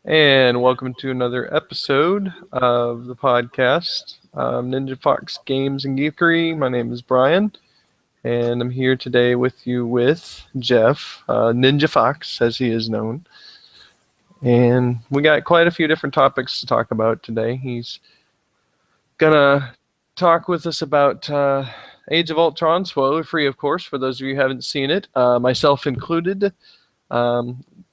And welcome to another episode of the podcast, NinjaFox Games and Geekery. My name is Brian, and I'm here today with you with Jeff, NinjaFox, as he is known. And we got quite a few different topics to talk about today. He's gonna talk with us about Age of Ultron, spoiler-free, of course, for those of you who haven't seen it, myself included.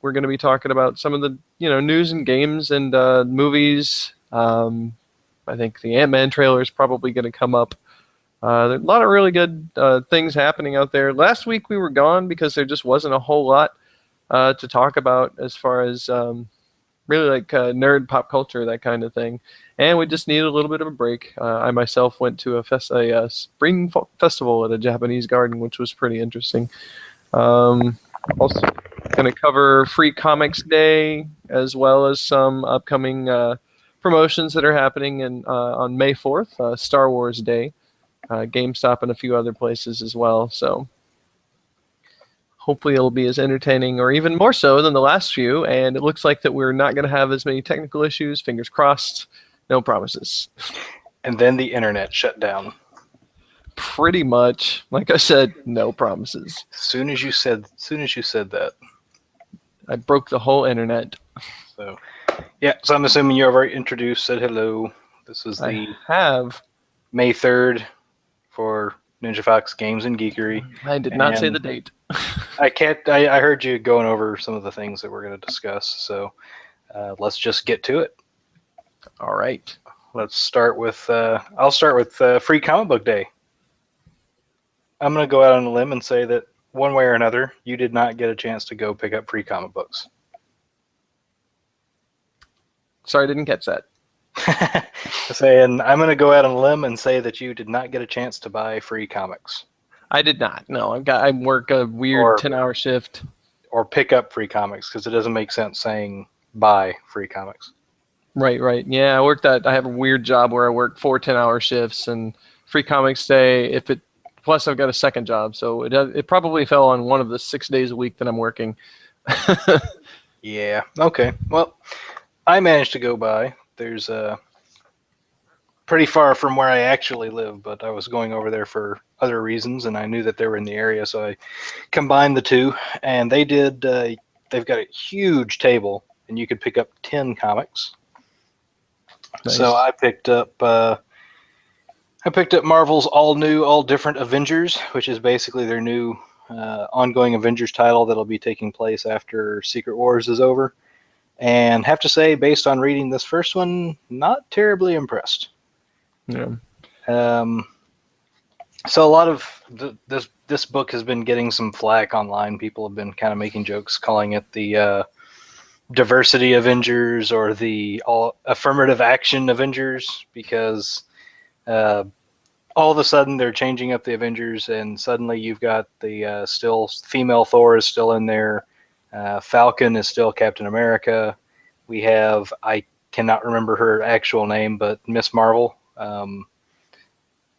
We're going to be talking about some of the news and games and movies. I think the Ant-Man trailer is probably going to come up. There's a lot of really good things happening out there. Last week we were gone because there just wasn't a whole lot to talk about as far as really like nerd pop culture, that kind of thing. And we just needed a little bit of a break. I myself went to a spring festival at a Japanese garden, which was pretty interesting. Also going to cover Free Comics Day, as well as some upcoming promotions that are happening on May 4th, Star Wars Day, GameStop, and a few other places as well. So hopefully it'll be as entertaining or even more so than the last few, and it looks like that we're not going to have as many technical issues. Fingers crossed. No promises. And then the internet shut down. Pretty much. Like I said, no promises. Soon as you said that, I broke the whole internet. So I'm assuming you already introduced, said hello. This is the May 3rd for NinjaFox Games and Geekery. I did not say the date. I heard you going over some of the things that we're going to discuss, so let's just get to it. All right. Let's start with, I'll start with Free Comic Book Day. I'm going to go out on a limb and say that one way or another, you did not get a chance to go pick up free comic books. Sorry, I didn't catch that. Saying, I'm going to go out on a limb and say that you did not get a chance to buy free comics. I did not. No, I work a weird 10-hour shift. Or pick up free comics, because it doesn't make sense saying buy free comics. Right. Yeah, I have a weird job where I work 4 10-hour shifts, and Free Comics Day, plus I've got a second job, so it probably fell on one of the 6 days a week that I'm working. Yeah, okay. Well, I managed to go by. There's pretty far from where I actually live, but I was going over there for other reasons, and I knew that they were in the area, so I combined the two, and they've got a huge table, and you could pick up 10 comics. Nice. So I picked up Marvel's all different Avengers, which is basically their new ongoing Avengers title that'll be taking place after Secret Wars is over. And have to say, based on reading this first one, not terribly impressed. Yeah. So a lot of this book has been getting some flack online. People have been kind of making jokes, calling it the Diversity Avengers or the Affirmative Action Avengers, because all of a sudden they're changing up the Avengers, and suddenly you've got the still female Thor is still in there. Falcon is still Captain America. We have, I cannot remember her actual name, but Miss Marvel.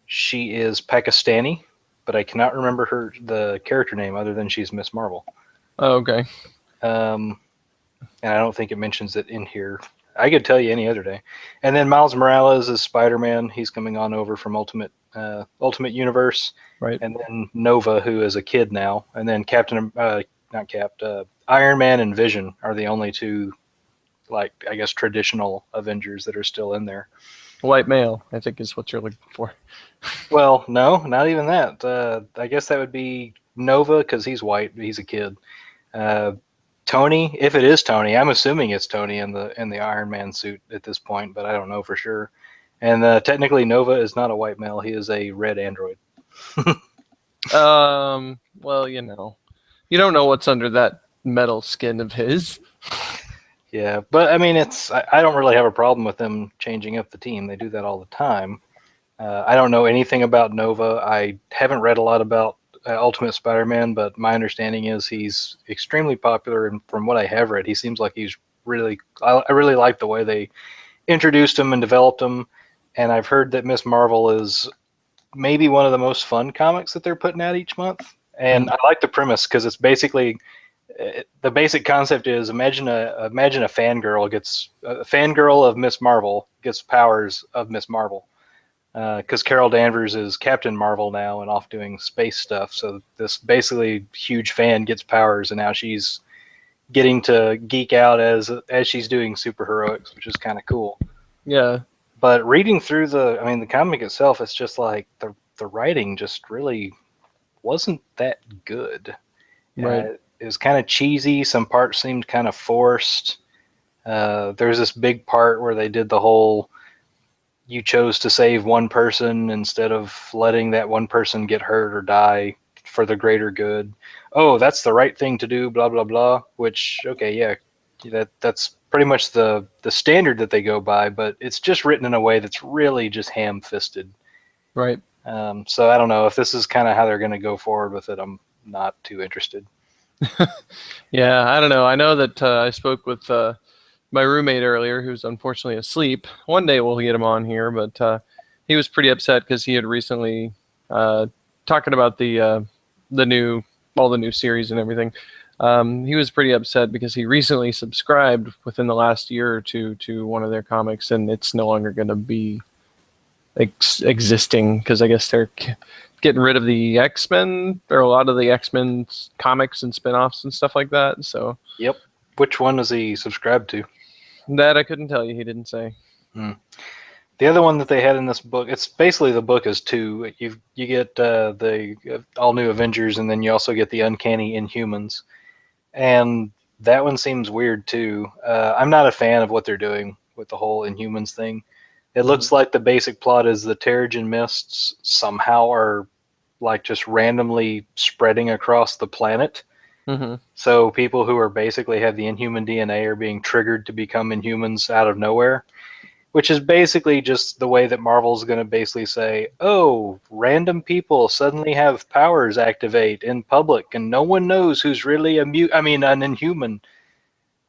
She is Pakistani, but I cannot remember the character name other than she's Miss Marvel. Oh, okay. And I don't think it mentions it in here. I could tell you any other day. And then Miles Morales is Spider-Man. He's coming on over from Ultimate Universe. Right. And then Nova, who is a kid now. And then Iron Man and Vision are the only two, like, I guess, traditional Avengers that are still in there. White male, I think, is what you're looking for. Well, no, not even that. I guess that would be Nova, because he's white. He's a kid. Tony, if it is Tony, I'm assuming it's Tony in the Iron Man suit at this point, but I don't know for sure. And technically, Nova is not a white male; he is a red android. Well, you don't know what's under that metal skin of his. Yeah, but I mean, I don't really have a problem with them changing up the team. They do that all the time. I don't know anything about Nova. I haven't read a lot about Ultimate Spider-Man, but my understanding is he's extremely popular, and from what I have read, he seems like he's really. I really like the way they introduced him and developed him, and I've heard that Miss Marvel is maybe one of the most fun comics that they're putting out each month. And I like the premise because it's basically The basic concept is imagine a fangirl of Miss Marvel gets powers of Miss Marvel, because Carol Danvers is Captain Marvel now and off doing space stuff. So this basically huge fan gets powers, and now she's getting to geek out as she's doing superheroics, which is kind of cool. Yeah. But reading through the comic itself, it's just like the writing just really wasn't that good. Right. It was kind of cheesy. Some parts seemed kind of forced. There's this big part where they did the whole you chose to save one person instead of letting that one person get hurt or die for the greater good. Oh, that's the right thing to do, blah, blah, blah, which, okay, yeah, that's pretty much the standard that they go by, but it's just written in a way that's really just ham-fisted. Right. So I don't know if this is kind of how they're going to go forward with it. I'm not too interested. Yeah, I don't know. I know that I spoke with my roommate earlier, who's unfortunately asleep. One day we'll get him on here, but he was pretty upset because he had recently talking about the new all the new series and everything. He was pretty upset because he recently subscribed within the last year or two to one of their comics, and it's no longer going to be existing because I guess they're getting rid of the X-Men or a lot of the X-Men comics and spin-offs and stuff like that. So Yep. Which one is he subscribed to? that I couldn't tell you. He didn't say. The other one that they had in this book, it's basically the book is two. You get the all new Avengers, and then you also get the Uncanny Inhumans, and that one seems weird too. I'm not a fan of what they're doing with the whole Inhumans thing. It looks like the basic plot is the Terrigen Mists somehow are like just randomly spreading across the planet. Mm-hmm. So people who are basically have the Inhuman DNA are being triggered to become Inhumans out of nowhere, which is basically just the way that Marvel's going to basically say, oh, random people suddenly have powers activate in public, and no one knows who's really an Inhuman.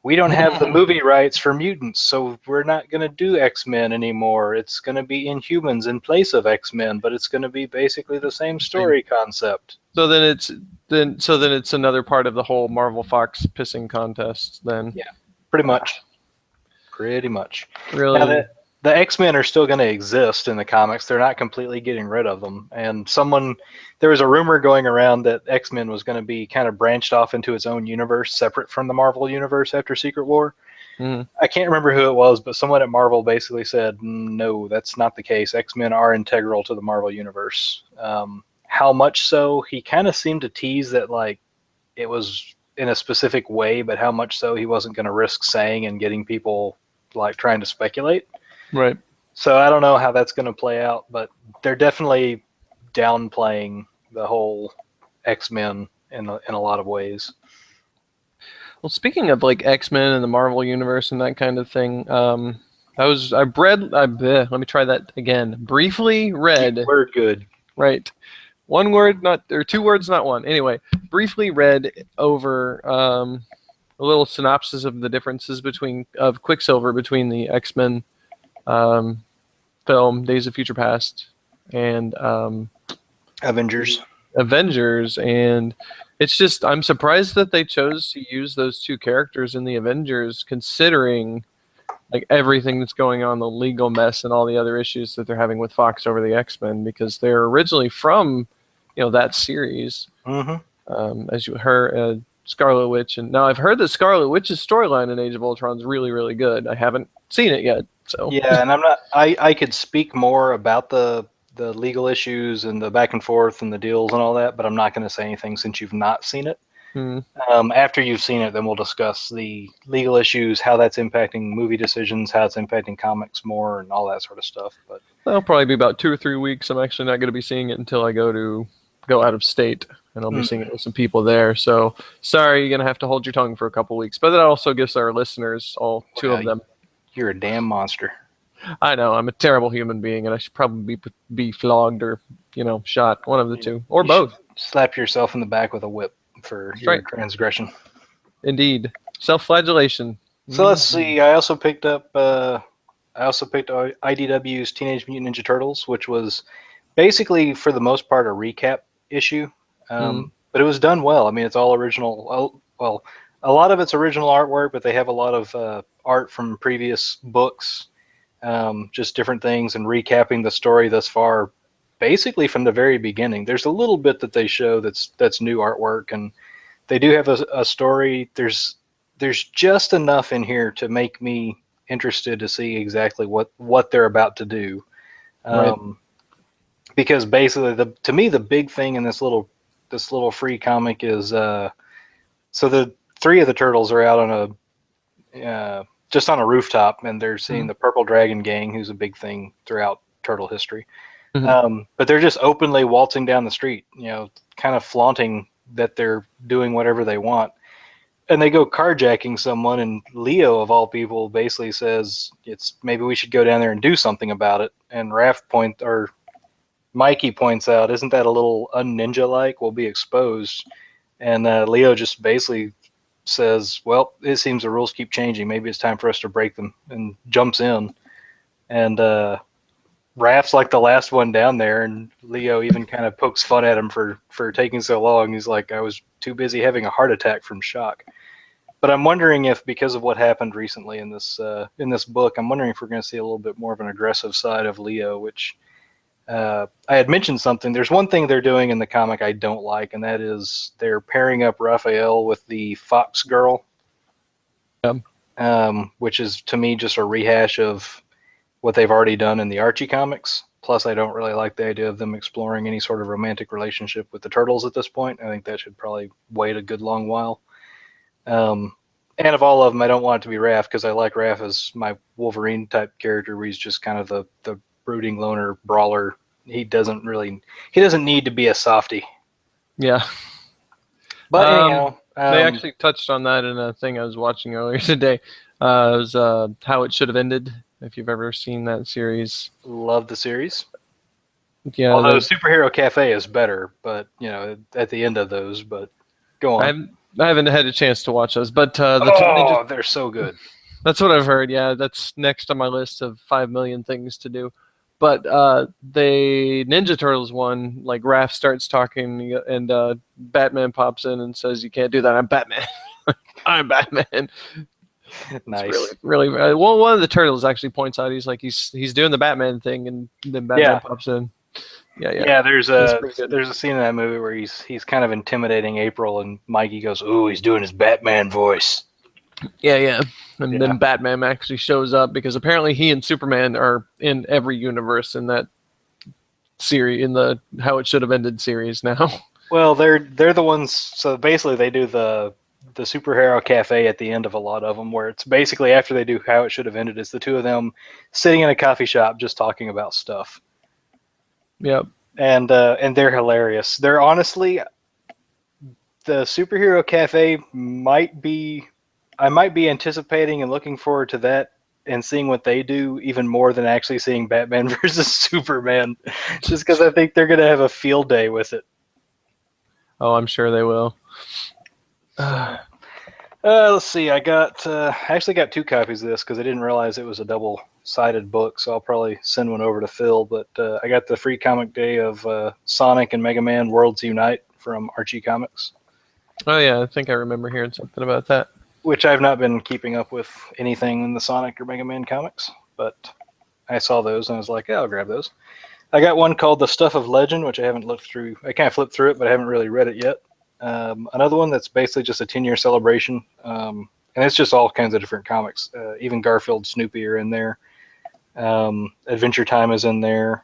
We don't have the movie rights for mutants, so we're not going to do X-Men anymore. It's going to be Inhumans in place of X-Men, but it's going to be basically the same story concept. So then it's another part of the whole Marvel Fox pissing contest then. Yeah, pretty much. Pretty much. Really? Now, the X-Men are still going to exist in the comics. They're not completely getting rid of them. And there was a rumor going around that X-Men was going to be kind of branched off into its own universe, separate from the Marvel universe after Secret War. Mm. I can't remember who it was, but someone at Marvel basically said, no, that's not the case. X-Men are integral to the Marvel universe. How much so? He kind of seemed to tease that like it was in a specific way, but how much so he wasn't going to risk saying and getting people like trying to speculate. Right. So I don't know how that's going to play out, but they're definitely downplaying the whole X-Men in a lot of ways. Well, speaking of like X-Men and the Marvel universe and that kind of thing, let me try that again. Briefly read. Word good. Right. One word, or two words, not one. Anyway, briefly read over a little synopsis of the differences of Quicksilver between the X-Men film Days of Future Past and Avengers, and it's just I'm surprised that they chose to use those two characters in the Avengers, considering like everything that's going on, the legal mess and all the other issues that they're having with Fox over the X-Men, because they're originally from that series. As you heard, Scarlet Witch, and now I've heard that Scarlet Witch's storyline in Age of Ultron is really, really good. I haven't seen it yet, so yeah, and I could speak more about the legal issues and the back and forth and the deals and all that, but I'm not going to say anything since you've not seen it. After you've seen it, then we'll discuss the legal issues, how that's impacting movie decisions, how it's impacting comics more, and all that sort of stuff. But that'll probably be about 2 or 3 weeks. I'm actually not going to be seeing it until I go out of state, and I'll be seeing it with some people there. So sorry, you're going to have to hold your tongue for a couple weeks. But that also gives our listeners, all two of them. You're a damn monster. I know, I'm a terrible human being, and I should probably be flogged or shot, one of the two, or both. Slap yourself in the back with a whip for your transgression. Indeed, self-flagellation. So let's see. I also picked up IDW's Teenage Mutant Ninja Turtles, which was basically for the most part a recap issue, but it was done well. I mean, it's all well, a lot of it's original artwork, but they have a lot of art from previous books, just different things, and recapping the story thus far, basically from the very beginning. There's a little bit that they show that's new artwork, and they do have a story. There's just enough in here to make me interested to see exactly what they're about to do. Right. Because basically, to me, the big thing in this little free comic is so the three of the turtles are out on just on a rooftop, and they're seeing the Purple Dragon Gang, who's a big thing throughout turtle history. But they're just openly waltzing down the street, kind of flaunting that they're doing whatever they want. And they go carjacking someone, and Leo, of all people, basically says maybe we should go down there and do something about it. And Mikey points out, isn't that a little un-ninja-like? We'll be exposed. And Leo just basically says, well, it seems the rules keep changing. Maybe it's time for us to break them, and jumps in. And Raph's like the last one down there, and Leo even kind of pokes fun at him for taking so long. He's like, I was too busy having a heart attack from shock. But I'm wondering if, because of what happened recently in this book, I'm wondering if we're going to see a little bit more of an aggressive side of Leo, which I had mentioned something. There's one thing they're doing in the comic I don't like, and that is they're pairing up Raphael with the Fox girl, which is, to me, just a rehash of what they've already done in the Archie comics. Plus, I don't really like the idea of them exploring any sort of romantic relationship with the Turtles at this point. I think that should probably wait a good long while. And of all of them, I don't want it to be Raph, because I like Raph as my Wolverine-type character, where he's just kind of the brooding loner brawler. He doesn't need to be a softie. Yeah. But anyhow, they actually touched on that in a thing I was watching earlier today. It was How It Should Have Ended, if you've ever seen that series. Love the series. Yeah. Although Superhero Cafe is better, but at the end of those. But go on. I haven't had a chance to watch those, but they're so good. That's what I've heard. Yeah, that's next on my list of 5 million things to do. But the Ninja Turtles one, like Raph starts talking, and Batman pops in and says, "You can't do that. I'm Batman. I'm Batman." Nice. It's really. Well, one of the turtles actually points out he's doing the Batman thing, and then Batman pops in. Yeah. There's a scene in that movie where he's kind of intimidating April, and Mikey goes, "Ooh, he's doing his Batman voice." Yeah. And then Batman actually shows up, because apparently he and Superman are in every universe in that series, in the How It Should Have Ended series now. Well, they're the ones. So basically, they do the Superhero Cafe at the end of a lot of them, where it's basically after they do How It Should Have Ended, it's the two of them sitting in a coffee shop just talking about stuff. Yep. And they're hilarious. They're honestly, the Superhero Cafe I might be anticipating and looking forward to that and seeing what they do even more than actually seeing Batman versus Superman, just because I think they're going to have a field day with it. Oh, I'm sure they will. Let's see. I actually got 2 copies of this because I didn't realize it was a double-sided book, so I'll probably send one over to Phil. But I got the free comic day of Sonic and Mega Man Worlds Unite from Archie Comics. Oh, yeah. I think I remember hearing something about that. Which I've not been keeping up with anything in the Sonic or Mega Man comics, but I saw those and I was like, yeah, I'll grab those. I got one called The Stuff of Legend, which I haven't looked through. I kind of flipped through it, but I haven't really read it yet. Another one that's basically just a 10-year celebration, and it's just all kinds of different comics. Even Garfield, Snoopy are in there. Adventure Time is in there.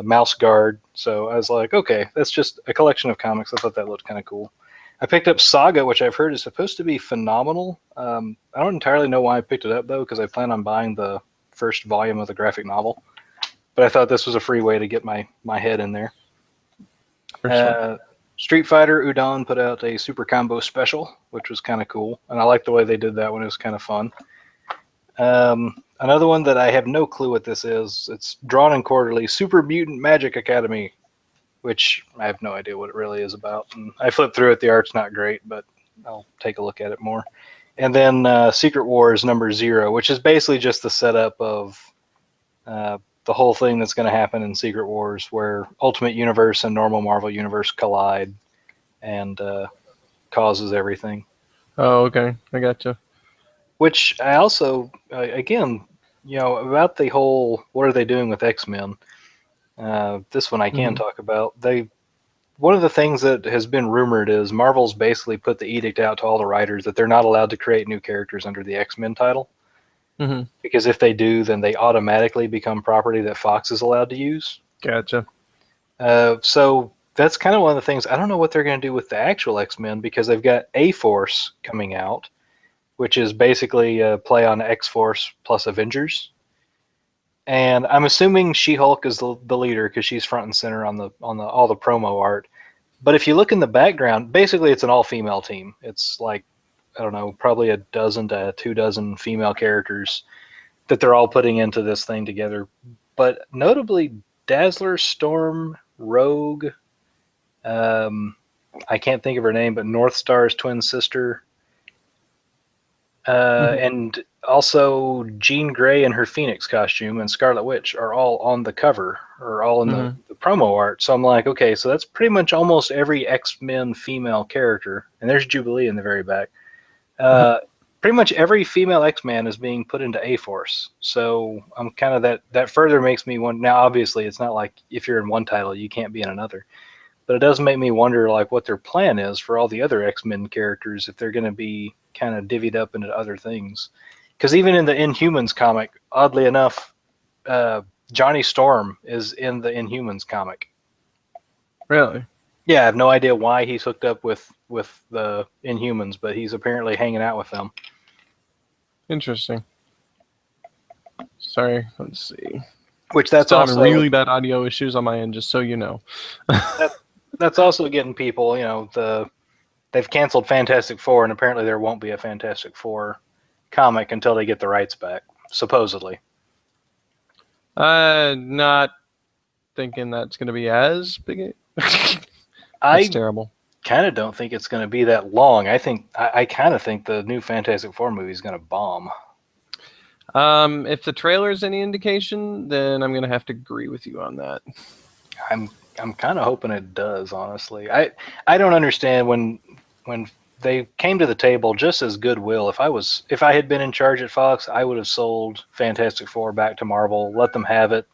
Mouse Guard. So I was like, okay, that's just a collection of comics. I thought that looked kind of cool. I picked up Saga, which I've heard is supposed to be phenomenal. I don't entirely know why I picked it up, though, because I plan on buying the first volume of the graphic novel. But I thought this was a free way to get my head in there. Street Fighter Udon put out a Super Combo Special, which was kind of cool. And I like the way they did that one. It was kind of fun. Another one that I have no clue what this is. It's drawn and quarterly. Super Mutant Magic Academy, which I have no idea what it really is about. And I flipped through it. The art's not great, but I'll take a look at it more. And then Secret Wars #0, which is basically just the setup of the whole thing that's going to happen in Secret Wars, where Ultimate Universe and normal Marvel Universe collide and causes everything. Oh, okay. I gotcha. Which I also, again, about the whole what are they doing with X-Men? This one I can Hmm. talk about. One of the things that has been rumored is Marvel's basically put the edict out to all the writers that they're not allowed to create new characters under the X-Men title, Hmm. because if they do, then they automatically become property that Fox is allowed to use. Gotcha. So that's kind of one of the things. I don't know what they're going to do with the actual X-Men, because they've got A-Force coming out, which is basically a play on X-Force plus Avengers. And I'm assuming She-Hulk is the leader because she's front and center on the all the promo art. But if you look in the background, basically it's an all-female team. It's like, I don't know, probably a dozen to 2 dozen female characters that they're all putting into this thing together. But notably, Dazzler, Storm, Rogue, um, I can't think of her name, but North Star's twin sister, Hmm. and also Jean Grey in her Phoenix costume and Scarlet Witch are all on the cover, or all in Hmm. the promo art. So I'm like, okay, so that's pretty much almost every X-Men female character. And there's Jubilee in the very back. Uh, Pretty much every female X-Man is being put into A-Force. So I'm kind of that further makes me wonder. Now, obviously, it's not like if you're in one title, you can't be in another. But it does make me wonder, like, what their plan is for all the other X-Men characters, if they're going to be kind of divvied up into other things. Because even in the Inhumans comic, oddly enough, uh, Johnny Storm is in the Inhumans comic. Really Yeah, I have no idea why he's hooked up with the Inhumans, but he's apparently hanging out with them. interesting. Sorry. Let's see. Which that's Still having also really bad audio issues on my end, just so you know. that, that's also getting people. They've canceled Fantastic Four, and apparently there won't be a Fantastic Four comic until they get the rights back, supposedly. Not thinking that's going to be as big. That's I terrible. kind of don't think it's going to be that long. I kind of think the new Fantastic Four movie is going to bomb. If the trailer's any indication, then I'm going to have to agree with you on that. I'm I'm kind of hoping it does. Honestly, I don't understand when they came to the table just as goodwill. If I had been in charge at Fox, I would have sold Fantastic Four back to Marvel, let them have it.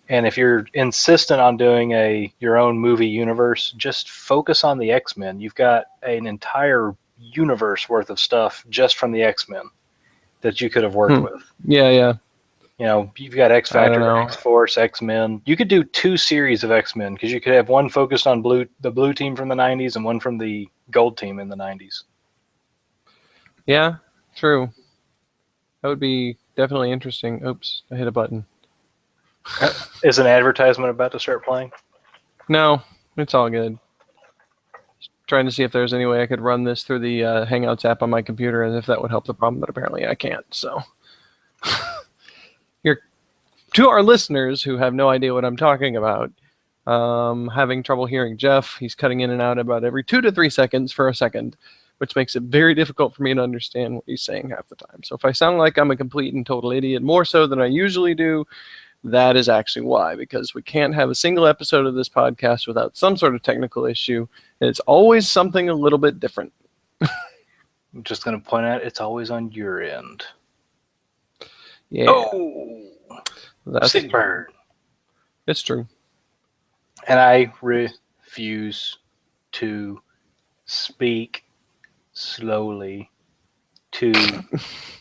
And if you're insistent on doing your own movie universe, just focus on the X-Men. You've got an entire universe worth of stuff just from the X-Men that you could have worked Hmm. with. Yeah, yeah. You've got X I don't Factor, know. X Force, X Men. You could do 2 series of X Men because you could have one focused on the blue team from the '90s and one from the gold team in the '90s. Yeah, true. That would be definitely interesting. Oops, I hit a button. Is an advertisement about to start playing? No, it's all good. Trying to see if there's any way I could run this through the Hangouts app on my computer, and if that would help the problem, but apparently I can't. So, you're to our listeners who have no idea what I'm talking about. Having trouble hearing Jeff. He's cutting in and out about every 2 to 3 seconds for a second, which makes it very difficult for me to understand what he's saying half the time. So if I sound like I'm a complete and total idiot, more so than I usually do, that is actually why, because we can't have a single episode of this podcast without some sort of technical issue. And it's always something a little bit different. I'm just going to point out it's always on your end. Yeah, Oh, that's sick bird. it's true. And I refuse to speak slowly to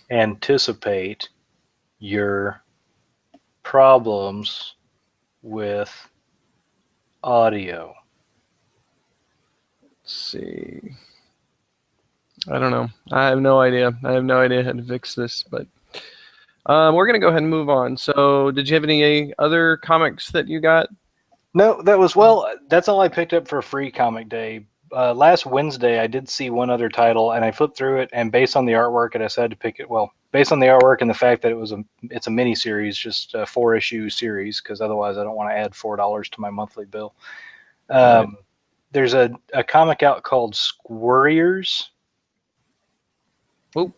anticipate your problems with audio. Let's see. I don't know. I have no idea. I have no idea how to fix this, but we're gonna go ahead and move on. So, did you have any other comics that you got? No, that's all I picked up for free comic day. Last Wednesday, I did see one other title, and I flipped through it, and based on the artwork, I decided to pick it. Well, based on the artwork and the fact that it's a mini series, just a 4-issue series, because otherwise I don't want to add $4 to my monthly bill. Right. There's a comic out called Squirriers, Oh,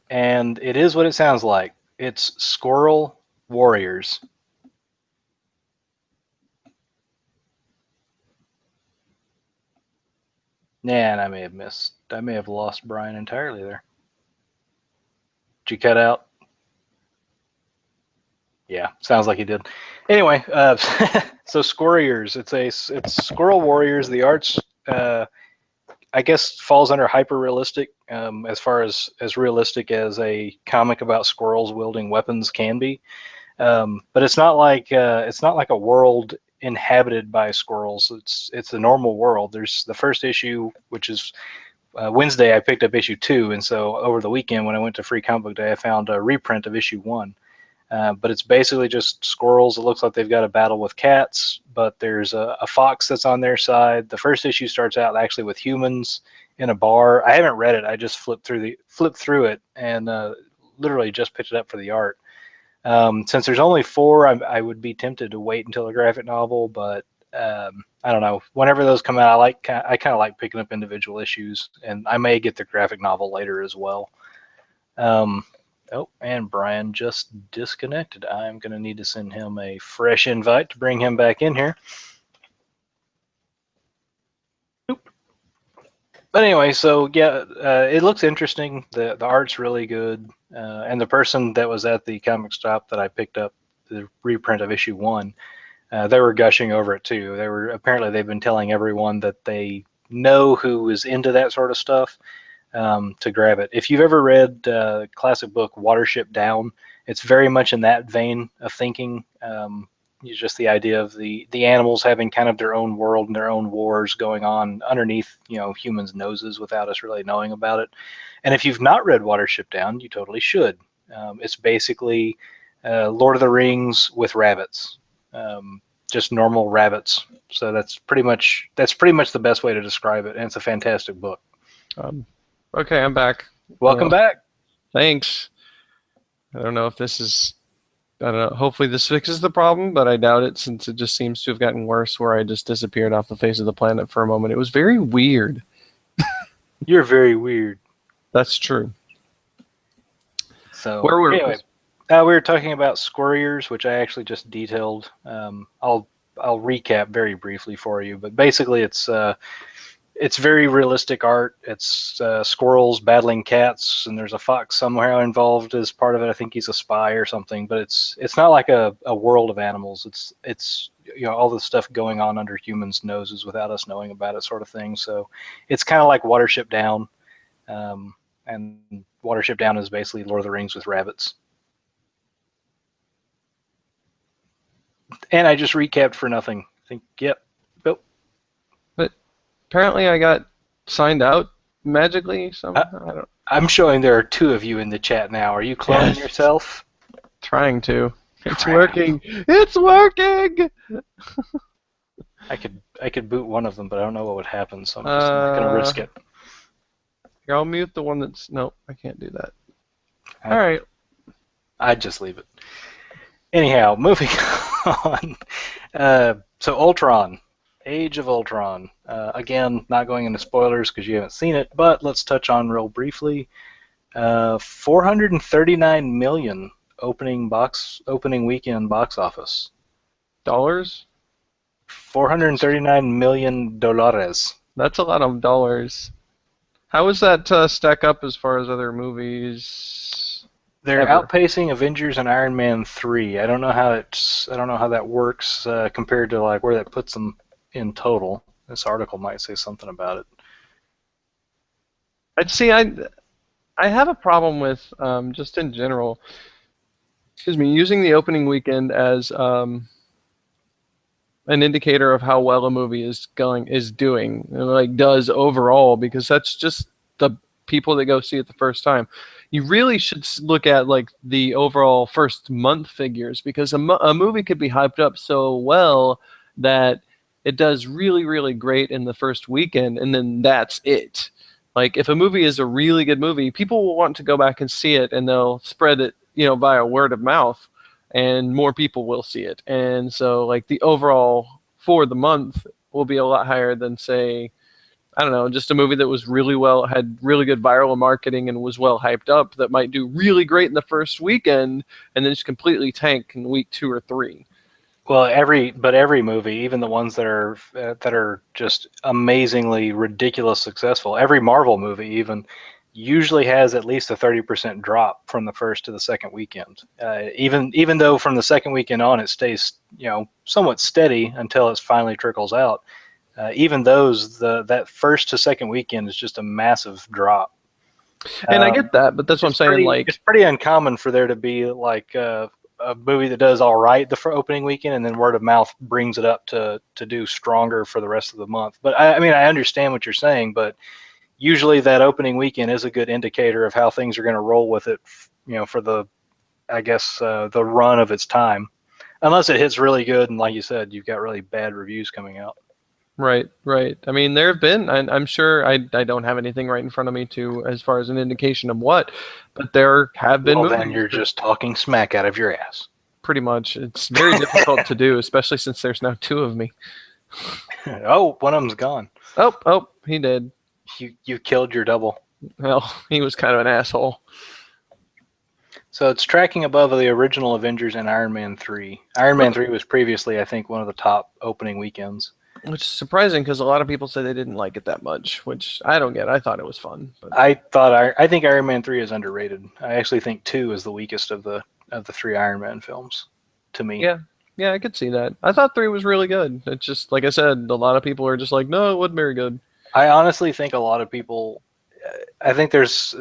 and it is what it sounds like. It's Squirrel Warriors. Yeah, and I may have lost Brian entirely there. Did you cut out? Yeah, sounds like he did. Anyway, so Squirriors, it's Squirrel Warriors. The art's, I guess, falls under hyper realistic, as far as realistic as a comic about squirrels wielding weapons can be. But it's not like a world inhabited by squirrels. It's a normal world. There's the first issue, which is Wednesday. I picked up issue 2, and so over the weekend when I went to Free Comic Book Day, I found a reprint of issue 1. But it's basically just squirrels. It looks like they've got a battle with cats, but there's a fox that's on their side. The first issue starts out actually with humans in a bar. I haven't read it. I just flipped through it and literally just picked it up for the art. Since there's only 4, I would be tempted to wait until a graphic novel, but I don't know. Whenever those come out, I kind of like picking up individual issues, and I may get the graphic novel later as well. Oh, and Brian just disconnected. I'm going to need to send him a fresh invite to bring him back in here. Nope. But anyway, so yeah, it looks interesting. The art's really good. And the person that was at the comic shop that I picked up the reprint of issue 1, they were gushing over it too. They've been telling everyone that they know who is into that sort of stuff. To grab it. If you've ever read the classic book Watership Down, it's very much in that vein of thinking. It's just the idea of the animals having kind of their own world and their own wars going on underneath, humans' noses without us really knowing about it. And if you've not read Watership Down, you totally should. It's basically Lord of the Rings with rabbits, just normal rabbits. So that's pretty much the best way to describe it, and it's a fantastic book. Okay, I'm back. Welcome back. Thanks. I don't know if this is... I don't know. Hopefully this fixes the problem, but I doubt it since it just seems to have gotten worse where I just disappeared off the face of the planet for a moment. It was very weird. You're very weird. That's true. So anyway, we were talking about Squirriors, which I actually just detailed. I'll recap very briefly for you, but basically it's very realistic art. It's squirrels battling cats, and there's a fox somewhere involved as part of it. I think he's a spy or something, but it's not like a world of animals. It's all the stuff going on under humans' noses without us knowing about it, sort of thing. So it's kind of like Watership Down, and Watership Down is basically Lord of the Rings with rabbits. And I just recapped for nothing. I think, yep. But apparently I got signed out magically somehow. I'm showing there are 2 of you in the chat now. Are you cloning yourself? Trying to. It's working. It's working. I could boot one of them, but I don't know what would happen, so I'm just not going to risk it. Here, I'll mute the one that's... Nope, I can't do that. All right. I'd just leave it. Anyhow, moving on. So Ultron. Age of Ultron. Again, not going into spoilers because you haven't seen it, but let's touch on real briefly. 439 million opening weekend box office. Dollars? 439 million dollars. That's a lot of dollars. How does that stack up as far as other movies? They're outpacing Avengers and Iron Man 3. I don't know how that works compared to like where that puts them in total. This article might say something about it. I'd see. I have a problem with just in general. Using the opening weekend as an indicator of how well a movie is doing, like does overall, because that's just the people that go see it the first time. You really should look at like the overall first month figures, because a movie could be hyped up so well that it does really, really great in the first weekend, and then that's it. Like, if a movie is a really good movie, people will want to go back and see it, and they'll spread it, via word of mouth, and more people will see it. And so, like, the overall for the month will be a lot higher than, say, I don't know, just a movie that was really had really good viral marketing and was well hyped up that might do really great in the first weekend and then just completely tank in week 2 or 3. Well, every movie, even the ones that are just amazingly ridiculous successful, every Marvel movie even usually has at least a 30% drop from the first to the second weekend. Even though from the second weekend on it stays somewhat steady until it finally trickles out. Even those that first to second weekend is just a massive drop. And I Um, get that, but that's what I'm saying. it's Like, pretty uncommon for there to be like a movie that does all right the opening weekend, and then word of mouth brings it up to do stronger for the rest of the month. But I mean, I understand what you're saying, but usually that opening weekend is a good indicator of how things are going to roll with it. For the I guess the run of its time, unless it hits really good, and like you said, you've got really bad reviews coming out. right, right. I mean, there have been, I'm sure I don't have anything right in front of me to, as far as an indication of what, but there have been Well, then movies you're that just talking smack out of your ass. pretty much, it's very difficult to do, especially since there's now two of me. Oh, one of them's gone. Oh, he did. You killed your double. Well, he was kind of an asshole. So it's tracking above the original Avengers and Iron Man 3. Iron Man 3 was previously, I think, one of the top opening weekends. Which is surprising because a lot of people say they didn't like it that much, which I don't get. I thought it was fun. But I think Iron Man 3 is underrated. I actually think 2 is the weakest of the three Iron Man films to me. yeah, yeah, I could see that. I thought three was really good. It's just like I said, a lot of people are just like, no, it wasn't very good. I honestly think a lot of people I think there's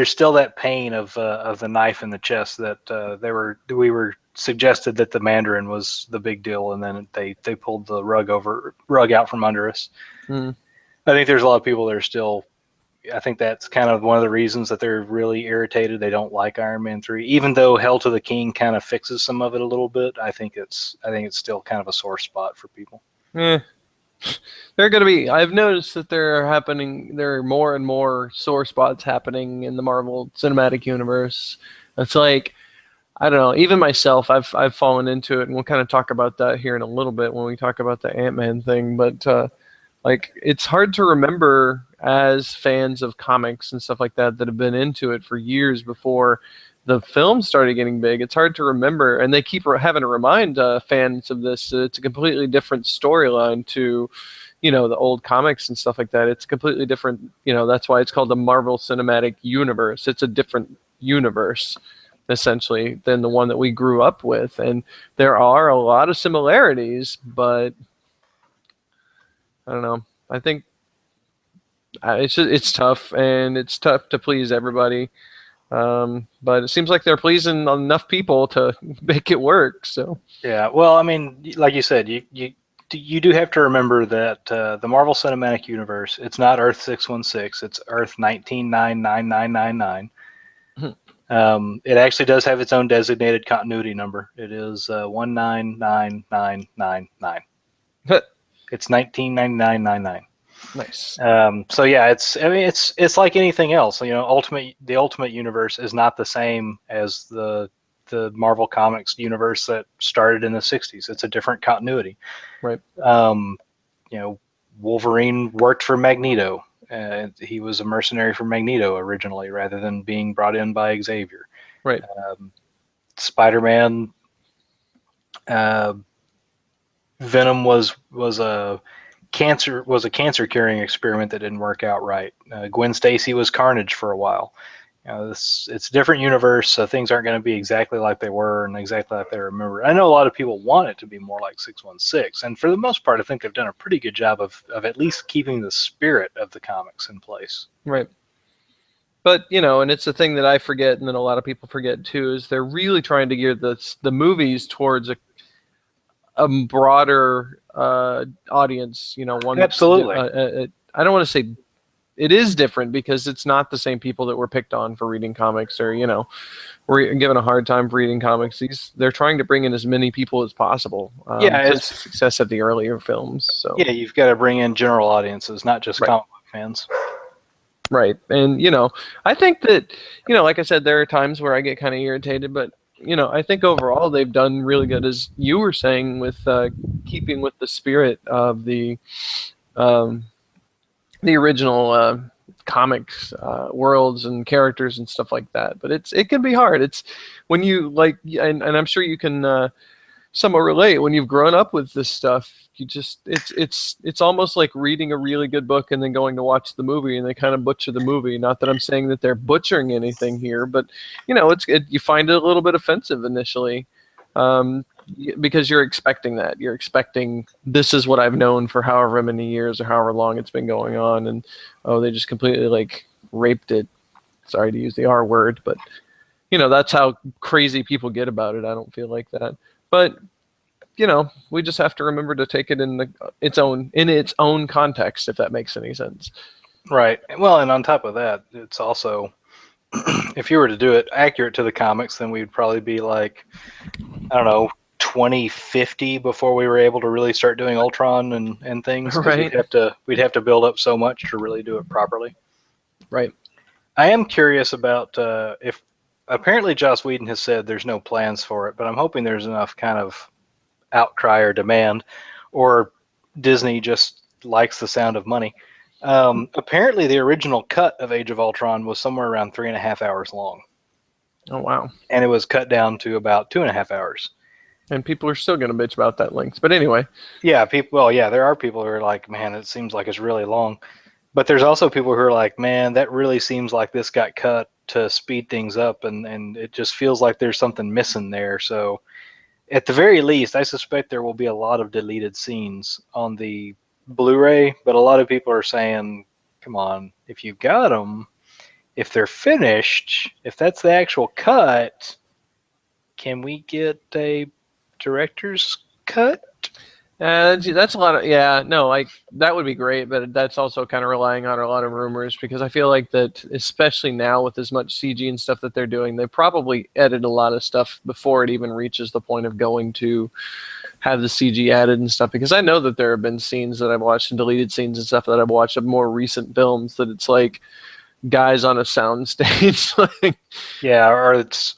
still that pain of the knife in the chest that we were suggested that the Mandarin was the big deal, and then they pulled the rug out from under us. Mm. I think there's a lot of people that are still. I think that's kind of one of the reasons that they're really irritated. They don't like Iron Man 3, even though Hell to the King kind of fixes some of it a little bit. I think it's still kind of a sore spot for people. Eh. They're gonna be. I've noticed that there are more and more sore spots happening in the Marvel Cinematic Universe. It's like, I don't know. Even myself, I've fallen into it, and we'll kind of talk about that here in a little bit when we talk about the Ant-Man thing. But like, it's hard to remember as fans of comics and stuff like that that have been into it for years before the film started getting big. It's hard to remember, and they keep having to remind fans of this. It's a completely different storyline to, the old comics and stuff like that. It's completely different. That's why it's called the Marvel Cinematic Universe. It's a different universe, essentially, than the one that we grew up with. And there are a lot of similarities, but I don't know. I think it's tough, and it's tough to please everybody. But it seems like they're pleasing enough people to make it work. So Yeah, well, I mean, like you said, you do have to remember that the Marvel Cinematic Universe, it's not Earth 616, it's Earth 19999999. It actually does have its own designated continuity number. It is 199999. It's 199999. nice. So yeah, it's like anything else. The Ultimate Universe is not the same as the Marvel Comics universe that started in the 60s. It's a different continuity. Right. Wolverine worked for Magneto. He was a mercenary for Magneto originally, rather than being brought in by Xavier. Right. Spider-Man, Venom was a cancer curing experiment that didn't work out right. Gwen Stacy was Carnage for a while. It's a different universe, so things aren't going to be exactly like they were and exactly like they remember. I know a lot of people want it to be more like 616, and for the most part, I think they've done a pretty good job of at least keeping the spirit of the comics in place. Right. But and it's a thing that I forget, and then a lot of people forget too, is they're really trying to gear the movies towards a broader audience. One that's Absolutely. I don't want to say it is different, because it's not the same people that were picked on for reading comics, or we're given a hard time for reading comics. They're trying to bring in as many people as possible. Since the success of the earlier films. So yeah, you've got to bring in general audiences, not just right. comic book fans. Right. And I think that like I said, there are times where I get kind of irritated, but I think overall they've done really good, as you were saying, with keeping with the spirit of the original comics worlds and characters and stuff like that. But it can be hard. It's when you and I'm sure you can somewhat relate. When you've grown up with this stuff, you just it's almost like reading a really good book and then going to watch the movie, and they kind of butcher the movie. Not that I'm saying that they're butchering anything here, but you find it a little bit offensive initially, because you're expecting that. You're expecting this is what I've known for however many years or however long it's been going on, and they just completely like raped it. Sorry to use the R word, but that's how crazy people get about it. I don't feel like that. But, we just have to remember to take it in its own context, if that makes any sense. Right. Well, and on top of that, it's also, if you were to do it accurate to the comics, then we'd probably be like, I don't know, 2050 before we were able to really start doing Ultron and things. Right. We'd have to build up so much to really do it properly. Right. I am curious about if apparently Joss Whedon has said there's no plans for it, but I'm hoping there's enough kind of outcry or demand, or Disney just likes the sound of money. Apparently the original cut of Age of Ultron was somewhere around 3.5 hours long. Oh, wow. And it was cut down to about 2.5 hours. And people are still going to bitch about that length. But anyway. Yeah, there are people who are like, man, it seems like it's really long. But there's also people who are like, man, that really seems like this got cut to speed things up, and it just feels like there's something missing there. So at the very least, I suspect there will be a lot of deleted scenes on the Blu-ray, but a lot of people are saying, come on, if you got them, if they're finished, if that's the actual cut, can we get a director's cut? That's a lot of that would be great, but that's also kind of relying on a lot of rumors, because I feel like that, especially now with as much CG and stuff that they're doing, they probably edit a lot of stuff before it even reaches the point of going to have the CG added and stuff. Because I know that there have been scenes that I've watched and deleted scenes and stuff that I've watched of more recent films that it's like guys on a sound stage. Yeah, or it's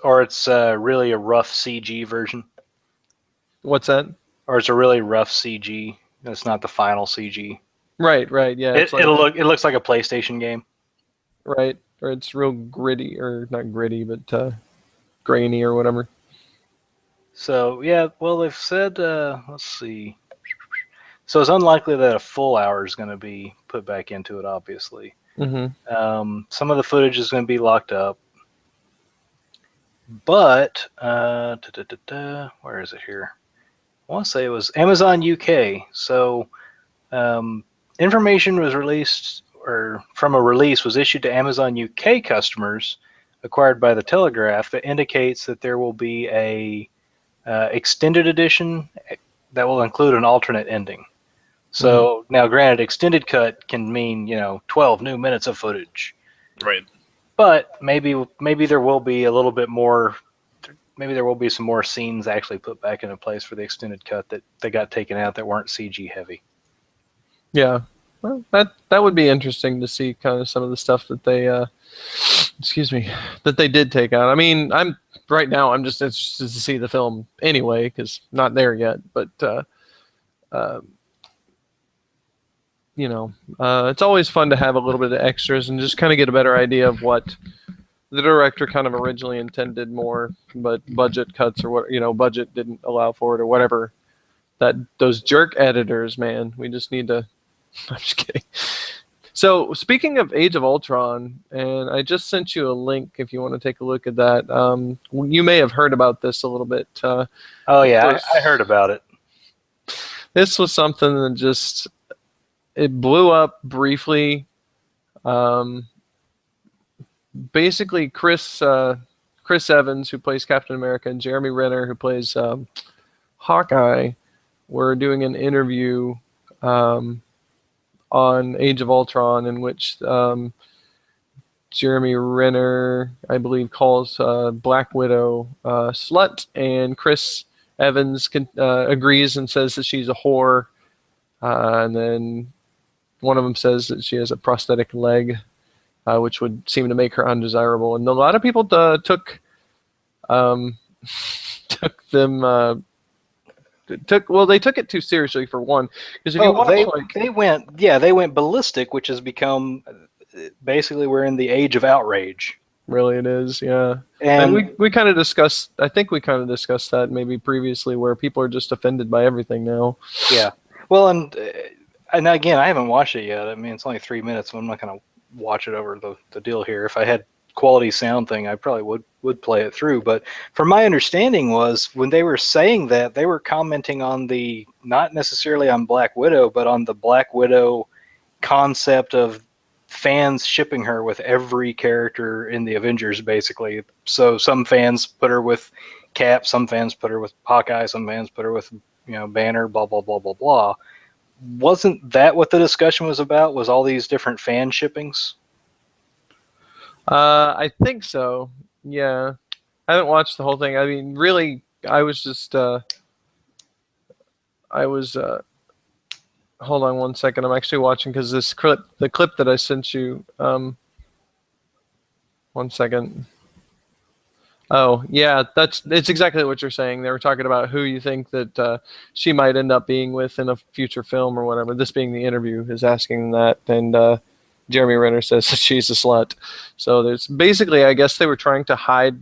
really a rough CG version. What's that? Or it's a really rough CG. That's not the final CG. Right, yeah. It looks like a PlayStation game. Right, or it's real gritty, or not gritty, but grainy or whatever. So yeah, well they've said, let's see. So it's unlikely that a full hour is going to be put back into it, obviously. Mm-hmm. Some of the footage is going to be locked up. But, where is it here? I want to say it was Amazon UK. So information was released, or from a release was issued to Amazon UK customers acquired by the Telegraph, that indicates that there will be a extended edition that will include an alternate ending. So now, granted, extended cut can mean 12 new minutes of footage, right? But maybe there will be a little bit more. Maybe there will be some more scenes actually put back into place for the extended cut that they got taken out that weren't CG heavy. Yeah, well, that would be interesting to see kind of some of the stuff that they, that they did take out. I mean, I'm just interested to see the film anyway, because not there yet. But it's always fun to have a little bit of extras and just kind of get a better idea of what the director kind of originally intended more, but budget cuts or what, budget didn't allow for it or whatever. Those jerk editors, man, we just need to. I'm just kidding. So speaking of Age of Ultron, and I just sent you a link if you want to take a look at that. You may have heard about this a little bit. Oh yeah, I heard about it. This was something that it blew up briefly. Basically, Chris Evans, who plays Captain America, and Jeremy Renner, who plays Hawkeye, were doing an interview on Age of Ultron, in which Jeremy Renner, I believe, calls Black Widow slut, and Chris Evans agrees and says that she's a whore, and then one of them says that she has a prosthetic leg, which would seem to make her undesirable. And a lot of people took it too seriously, for one, because if you watch, they went ballistic, which has become basically, we're in the age of outrage. really it is. Yeah. And And we kind of discussed, I think we kind of discussed that maybe previously, where people are just offended by everything now. yeah, well, and again, I haven't watched it yet. I mean, it's only 3 minutes, so I'm not going to watch it over the deal here. If I had quality sound thing, I probably would play it through. But from my understanding was when they were saying that, they were commenting on the, not necessarily on Black Widow, but on the Black Widow concept of fans shipping her with every character in the Avengers, basically. So some fans put her with Cap, some fans put her with Hawkeye, some fans put her with Banner, blah blah blah blah blah. Wasn't that what the discussion was about? Was all these different fan shippings? I think so. Yeah. I haven't watched the whole thing. I mean, really, I was just, I was, hold on one second. I'm actually watching because the clip that I sent you, one second. Oh, yeah, it's exactly what you're saying. They were talking about who you think that she might end up being with in a future film or whatever. This being the interview is asking that, and Jeremy Renner says that she's a slut. So there's basically, I guess they were trying to hide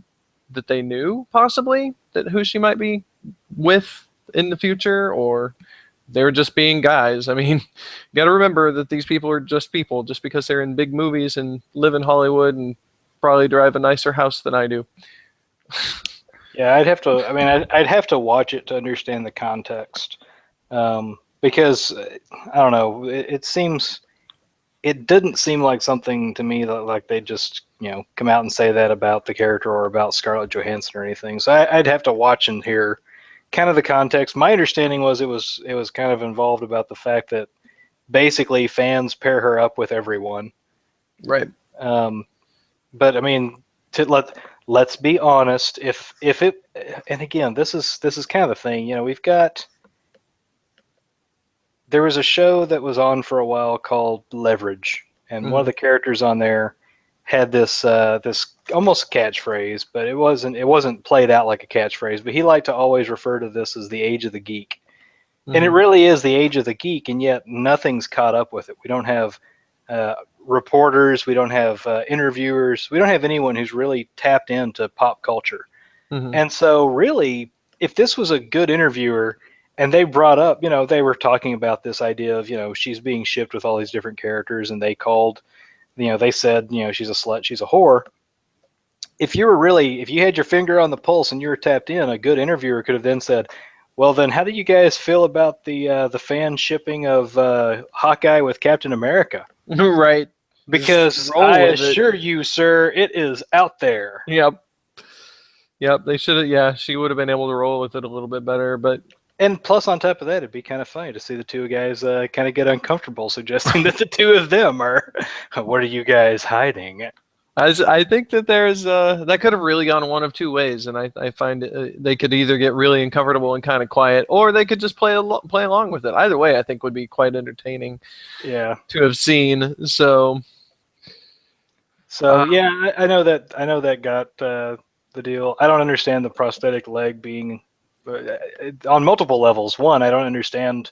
that they knew possibly that who she might be with in the future, or they were just being guys. I mean, you got to remember that these people are just people, just because they're in big movies and live in Hollywood and probably drive a nicer house than I do. Yeah, I'd have to. I mean, I'd have to watch it to understand the context, because I don't know. It didn't seem like something to me that like they just come out and say that about the character or about Scarlett Johansson or anything. So I'd have to watch and hear kind of the context. My understanding was it was kind of involved about the fact that basically fans pair her up with everyone. Right. But I mean, let's be honest. If it, and again, this is kind of the thing. There was a show that was on for a while called Leverage, and one of the characters on there had this almost catchphrase, but it wasn't played out like a catchphrase. But he liked to always refer to this as the age of the geek, and it really is the age of the geek, and yet nothing's caught up with it. We don't have reporters, we don't have interviewers, we don't have anyone who's really tapped into pop culture. And so, really, if this was a good interviewer and they brought up, they were talking about this idea of, she's being shipped with all these different characters, and they called, they said, she's a slut, she's a whore. If you had your finger on the pulse and you were tapped in, a good interviewer could have then said, well, then how do you guys feel about the fan shipping of Hawkeye with Captain America? Right. Because I assure you, sir, it is out there. Yep. They should have. Yeah, she would have been able to roll with it a little bit better, but. And plus, on top of that, it'd be kind of funny to see the two guys kind of get uncomfortable, suggesting that the two of them are, what are you guys hiding? I think that there's that could have really gone one of two ways, and I find they could either get really uncomfortable and kind of quiet, or they could just play along with it. Either way, I think would be quite entertaining. Yeah. To have seen. So yeah, I know that got the deal. I don't understand the prosthetic leg being on multiple levels. One, I don't understand.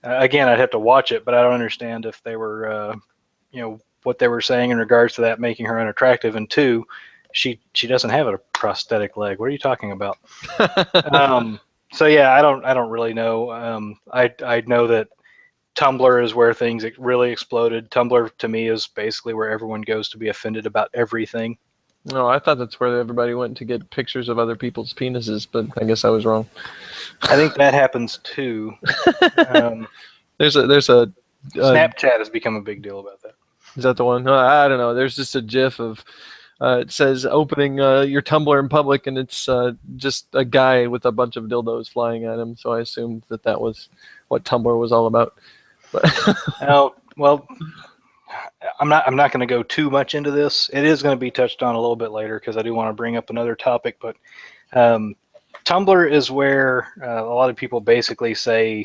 Again, I'd have to watch it, but I don't understand if they were, what they were saying in regards to that making her unattractive. And two, she doesn't have a prosthetic leg. What are you talking about? So yeah, I don't really know. I know that Tumblr is where things really exploded. Tumblr to me is basically where everyone goes to be offended about everything. No, I thought that's where everybody went to get pictures of other people's penises, but I guess I was wrong. I think that happens too. There's a Snapchat has become a big deal about that. Is that the one? I don't know. There's just a GIF of it says opening your Tumblr in public, and it's just a guy with a bunch of dildos flying at him. So I assumed that was what Tumblr was all about. Oh, well, I'm not going to go too much into this. It is going to be touched on a little bit later because I do want to bring up another topic. But Tumblr is where a lot of people basically say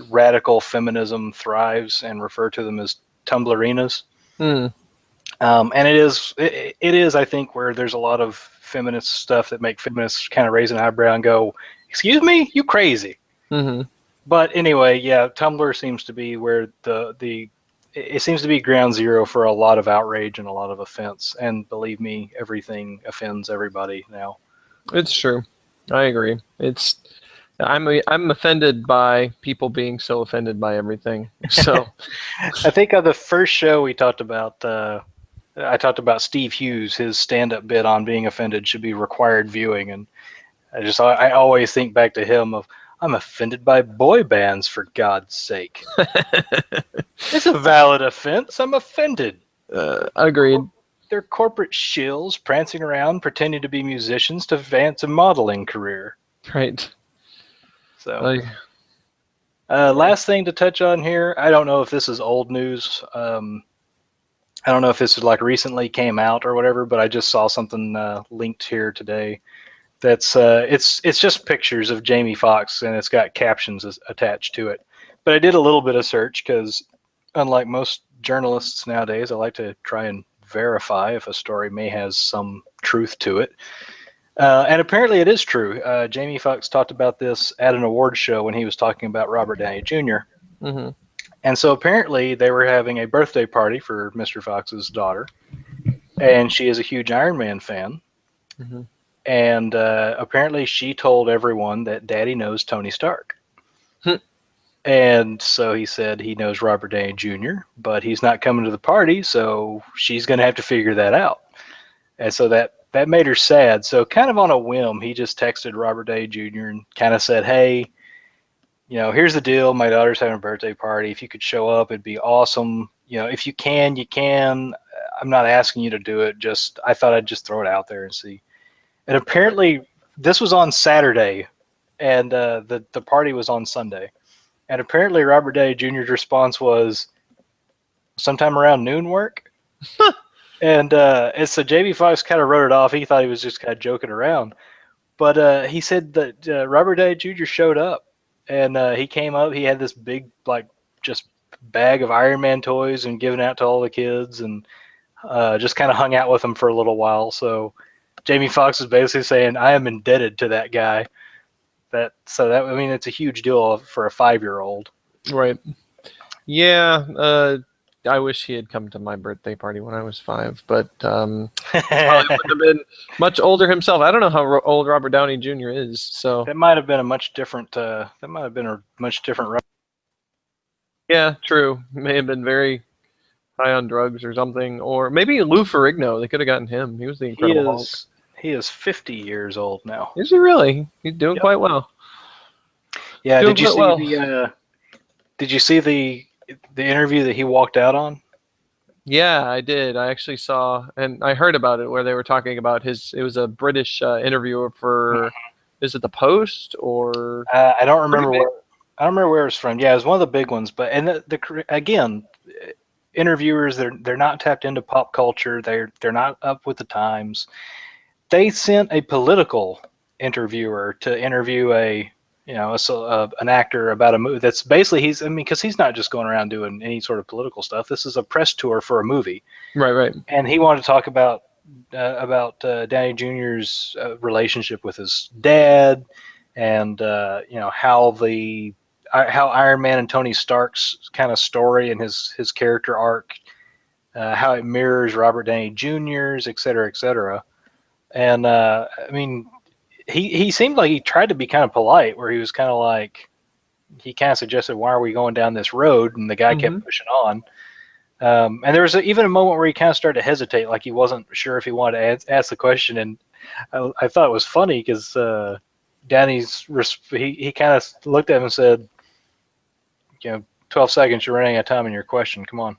radical feminism thrives and refer to them as Tumblrinas. And it is, I think, where there's a lot of feminist stuff that make feminists kind of raise an eyebrow and go, "Excuse me, you crazy." But anyway, yeah, Tumblr seems to be where the it seems to be ground zero for a lot of outrage and a lot of offense. And believe me, everything offends everybody now. It's true. I agree. I'm offended by people being so offended by everything. So I think on the first show we talked about, I talked about Steve Hughes, his stand-up bit on being offended should be required viewing, and I always think back to him of, I'm offended by boy bands, for God's sake. It's a valid offense. I'm offended. agreed. They're corporate shills prancing around pretending to be musicians to advance a modeling career. Right. So, last thing to touch on here, I don't know if this is old news. I don't know if this is like recently came out or whatever, but I just saw something linked here today. That's it's just pictures of Jamie Foxx, and it's got captions attached to it. But I did a little bit of search because, unlike most journalists nowadays, I like to try and verify if a story may has some truth to it. And apparently it is true. Jamie Foxx talked about this at an award show when he was talking about Robert Downey Jr. Mm-hmm. And so apparently they were having a birthday party for Mr. Fox's daughter, and she is a huge Iron Man fan. Mm-hmm. And apparently she told everyone that Daddy knows Tony Stark. And so he said he knows Robert Downey Jr., but he's not coming to the party, so she's going to have to figure that out. And so that made her sad. So kind of on a whim, he just texted Robert Downey Jr. and kind of said, hey, here's the deal. My daughter's having a birthday party. If you could show up, it'd be awesome. If you can, you can. I'm not asking you to do it. I thought I'd just throw it out there and see. And apparently this was on Saturday, and the party was on Sunday. And apparently Robert Downey Jr.'s response was, sometime around noon work? And so Jamie Foxx kind of wrote it off. He thought he was just kind of joking around. But he said that Robert Downey Jr. showed up, and he came up. He had this big, just bag of Iron Man toys and giving out to all the kids, and just kind of hung out with them for a little while. So Jamie Foxx is basically saying, I am indebted to that guy. It's a huge deal for a 5-year-old. Right. Yeah. I wish he had come to my birthday party when I was 5, but probably would have been much older himself. I don't know how old Robert Downey Jr. is, so that might have been a much different. Yeah, true. May have been very high on drugs or something, or maybe Lou Ferrigno. They could have gotten him. He was the Incredible Hulk. He is 50 years old now. Is he really? He's doing quite well. Yeah. Did you see the interview that he walked out on? Yeah, I did. I actually saw, and I heard about it, where they were talking about it was a British interviewer for, is it the Post or? I don't remember where it was from. Yeah, it was one of the big ones. But again, interviewers, they're not tapped into pop culture. They're not up with the times. They sent a political interviewer to interview an actor about a movie that's basically because he's not just going around doing any sort of political stuff. This is a press tour for a movie. Right. And he wanted to talk about Downey Jr.'s relationship with his dad, and how Iron Man and Tony Stark's kind of story and his character arc, how it mirrors Robert Downey Jr.'s, et cetera, et cetera. And he seemed like he tried to be kind of polite, where he was kind of like, he kind of suggested, why are we going down this road? And the guy kept pushing on. And there was even a moment where he kind of started to hesitate, like he wasn't sure if he wanted to ask the question. And I thought it was funny because Downey's, he kind of looked at him and said, 12 seconds, you're running out of time in your question. Come on.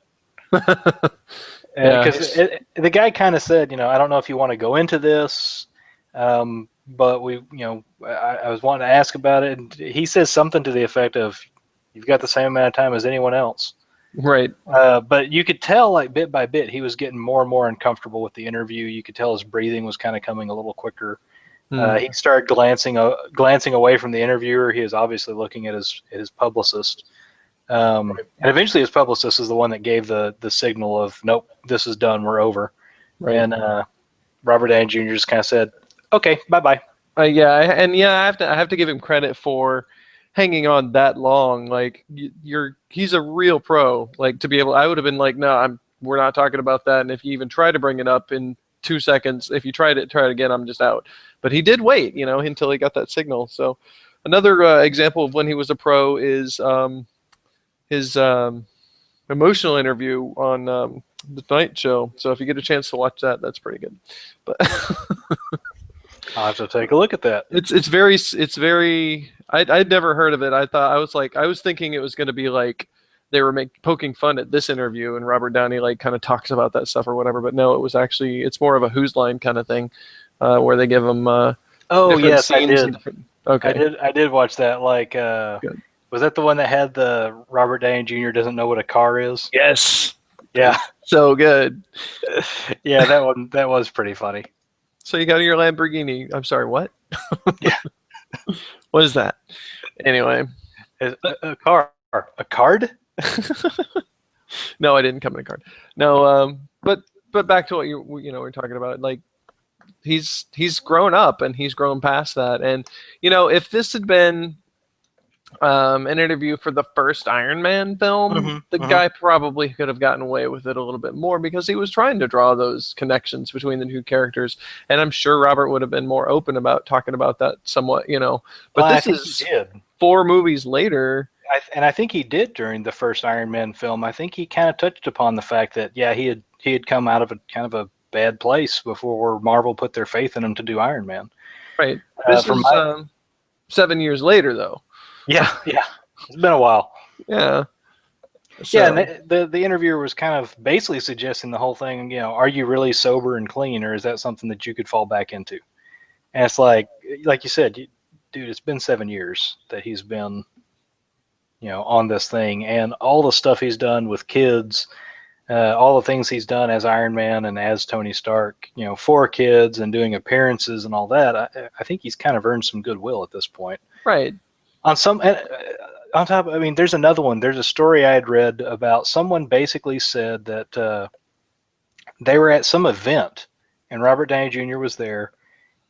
Because the guy kind of said, I don't know if you want to go into this, but I was wanting to ask about it. And he says something to the effect of, you've got the same amount of time as anyone else. Right. But you could tell, like, bit by bit, he was getting more and more uncomfortable with the interview. You could tell his breathing was kind of coming a little quicker. He started glancing away from the interviewer. He was obviously looking at his publicist. And eventually his publicist is the one that gave the signal of, nope, this is done, we're over. Right. And Robert Downey Jr. just kind of said, okay, bye-bye. I have to give him credit for hanging on that long. Like he's a real pro. Like to be able, I would have been like, no, we're not talking about that. And if you even try to bring it up in 2 seconds, if you try it again, I'm just out. But he did wait, until he got that signal. So another example of when he was a pro is his emotional interview on the Tonight Show. So if you get a chance to watch that, that's pretty good. But I'll have to take a look at that. it's very. I'd never heard of it. I was thinking it was going to be like they were poking fun at this interview and Robert Downey like kind of talks about that stuff or whatever. But no, it's more of a Who's Line kind of thing where they give him. Oh yes, I did. Okay, I did watch that. Like, was that the one that had the Robert Downey Jr. doesn't know what a car is? Yes. Yeah. So good. Yeah, that was pretty funny. So you got your Lamborghini. I'm sorry, what? Yeah. What is that? Anyway. A car. A card? No, I didn't come in a card. No, but back to what we're talking about. Like he's grown up and he's grown past that. And if this had been an interview for the first Iron Man film, the guy probably could have gotten away with it a little bit more because he was trying to draw those connections between the two characters, and I'm sure Robert would have been more open about talking about that somewhat, But this is 4 movies later. I think he did during the first Iron Man film. I think he kind of touched upon the fact that he had come out of a kind of a bad place before Marvel put their faith in him to do Iron Man. Right. This is 7 years later, though. Yeah. It's been a while. Yeah. So. Yeah, and the interviewer was kind of basically suggesting the whole thing, are you really sober and clean, or is that something that you could fall back into? And it's like you said, dude, it's been 7 years that he's been, on this thing, and all the stuff he's done with kids, all the things he's done as Iron Man and as Tony Stark, for kids and doing appearances and all that. I think he's kind of earned some goodwill at this point. Right. On top, there's another one. There's a story I had read about someone basically said that they were at some event and Robert Downey Jr. was there,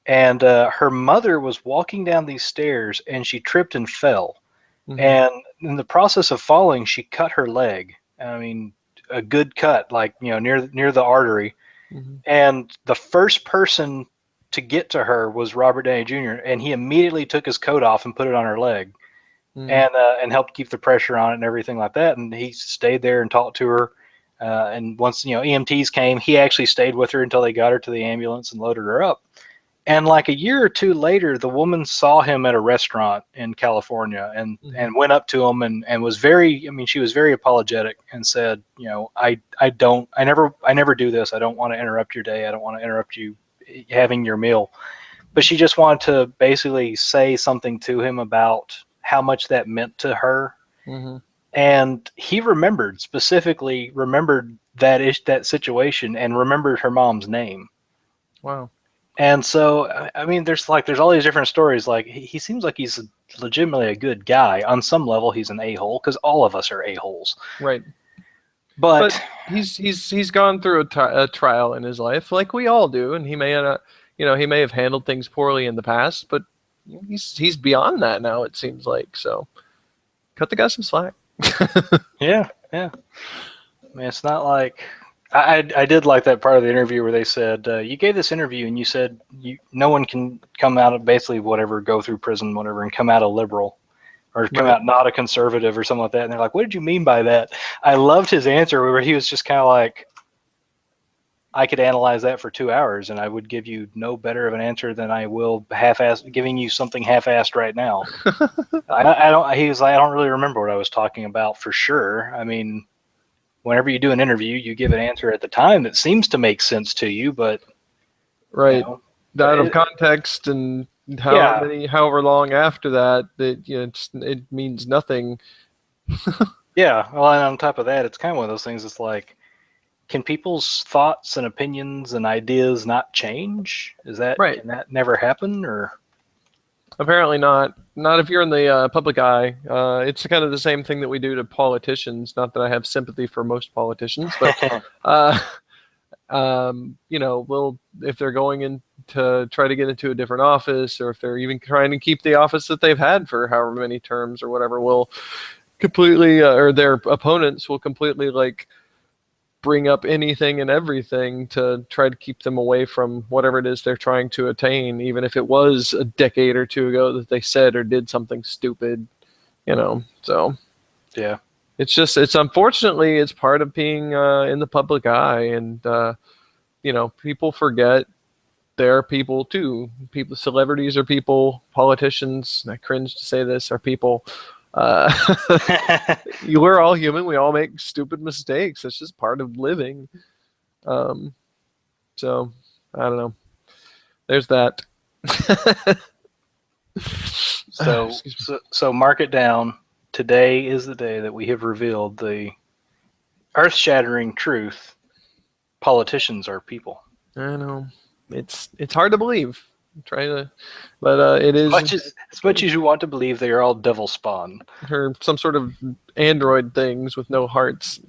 and her mother was walking down these stairs and she tripped and fell. And in the process of falling, she cut her leg. I mean, a good cut, like, near the artery. And the first person to get to her was Robert Downey Jr., and he immediately took his coat off and put it on her leg, and helped keep the pressure on it and everything like that. And he stayed there and talked to her. And once EMTs came, he actually stayed with her until they got her to the ambulance and loaded her up. And like a year or two later, the woman saw him at a restaurant in California and went up to him and was she was very apologetic and said, I never do this. I don't want to interrupt your day. I don't want to interrupt you having your meal. But she just wanted to basically say something to him about how much that meant to her. And he specifically remembered that situation and remembered her mom's name. Wow. And so, there's all these different stories. Like, he seems like he's legitimately a good guy. On some level, he's an a-hole, because all of us are a-holes. Right. But he's gone through a trial in his life, like we all do, and he may have handled things poorly in the past, but he's beyond that now. It seems like. So, cut the guy some slack. Yeah. It's not like. I did like that part of the interview where they said, you gave this interview and you said no one can come out of basically go through prison, whatever, and come out a liberal or come out not a conservative or something like that. And they're like, what did you mean by that? I loved his answer where he was just kind of like, I could analyze that for 2 hours and I would give you no better of an answer than I will giving you something half-assed right now. He was like, I don't really remember what I was talking about for sure. Whenever you do an interview, you give an answer at the time that seems to make sense to you, but out of context and however long after that it means nothing. Yeah, well, and on top of that, it's kind of one of those things. It's like, can people's thoughts and opinions and ideas not change? Is that right? Can that never happen, or? Apparently not. Not if you're in the public eye. It's kind of the same thing that we do to politicians. Not that I have sympathy for most politicians, but will, if they're going in to try to get into a different office, or if they're even trying to keep the office that they've had for however many terms or whatever, will completely, or their opponents will completely like bring up anything and everything to try to keep them away from whatever it is they're trying to attain, even if it was a decade or two ago that they said or did something stupid, so. Yeah. It's unfortunately, it's part of being in the public eye, and people forget they're people too. People, celebrities are people, politicians, and I cringe to say this, are people. Uh, we're all human. We all make stupid mistakes. It's just part of living. So I don't know. There's that. So mark it down. Today is the day that we have revealed the earth-shattering truth. Politicians are people. I know. It's hard to believe. I'm trying to, but it is. As much as you want to believe, they are all devil spawn. Or some sort of android things with no hearts.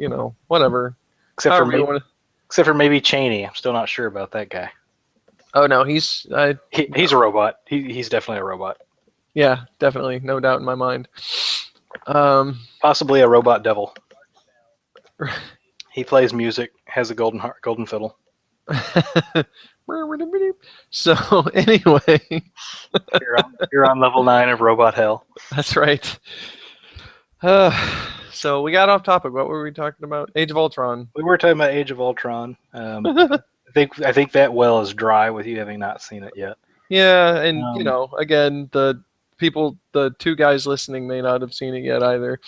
Whatever. Except for maybe Cheney. I'm still not sure about that guy. Oh no, he's a robot. He's definitely a robot. Yeah, definitely, no doubt in my mind. Possibly a robot devil. He plays music, has a golden fiddle. So anyway, you're on level 9 of robot hell. That's right. So we got off topic. What were we talking about? Age of Ultron. We were talking about Age of Ultron. I think that well is dry with you having not seen it yet. Yeah, and again, the two guys listening may not have seen it yet either.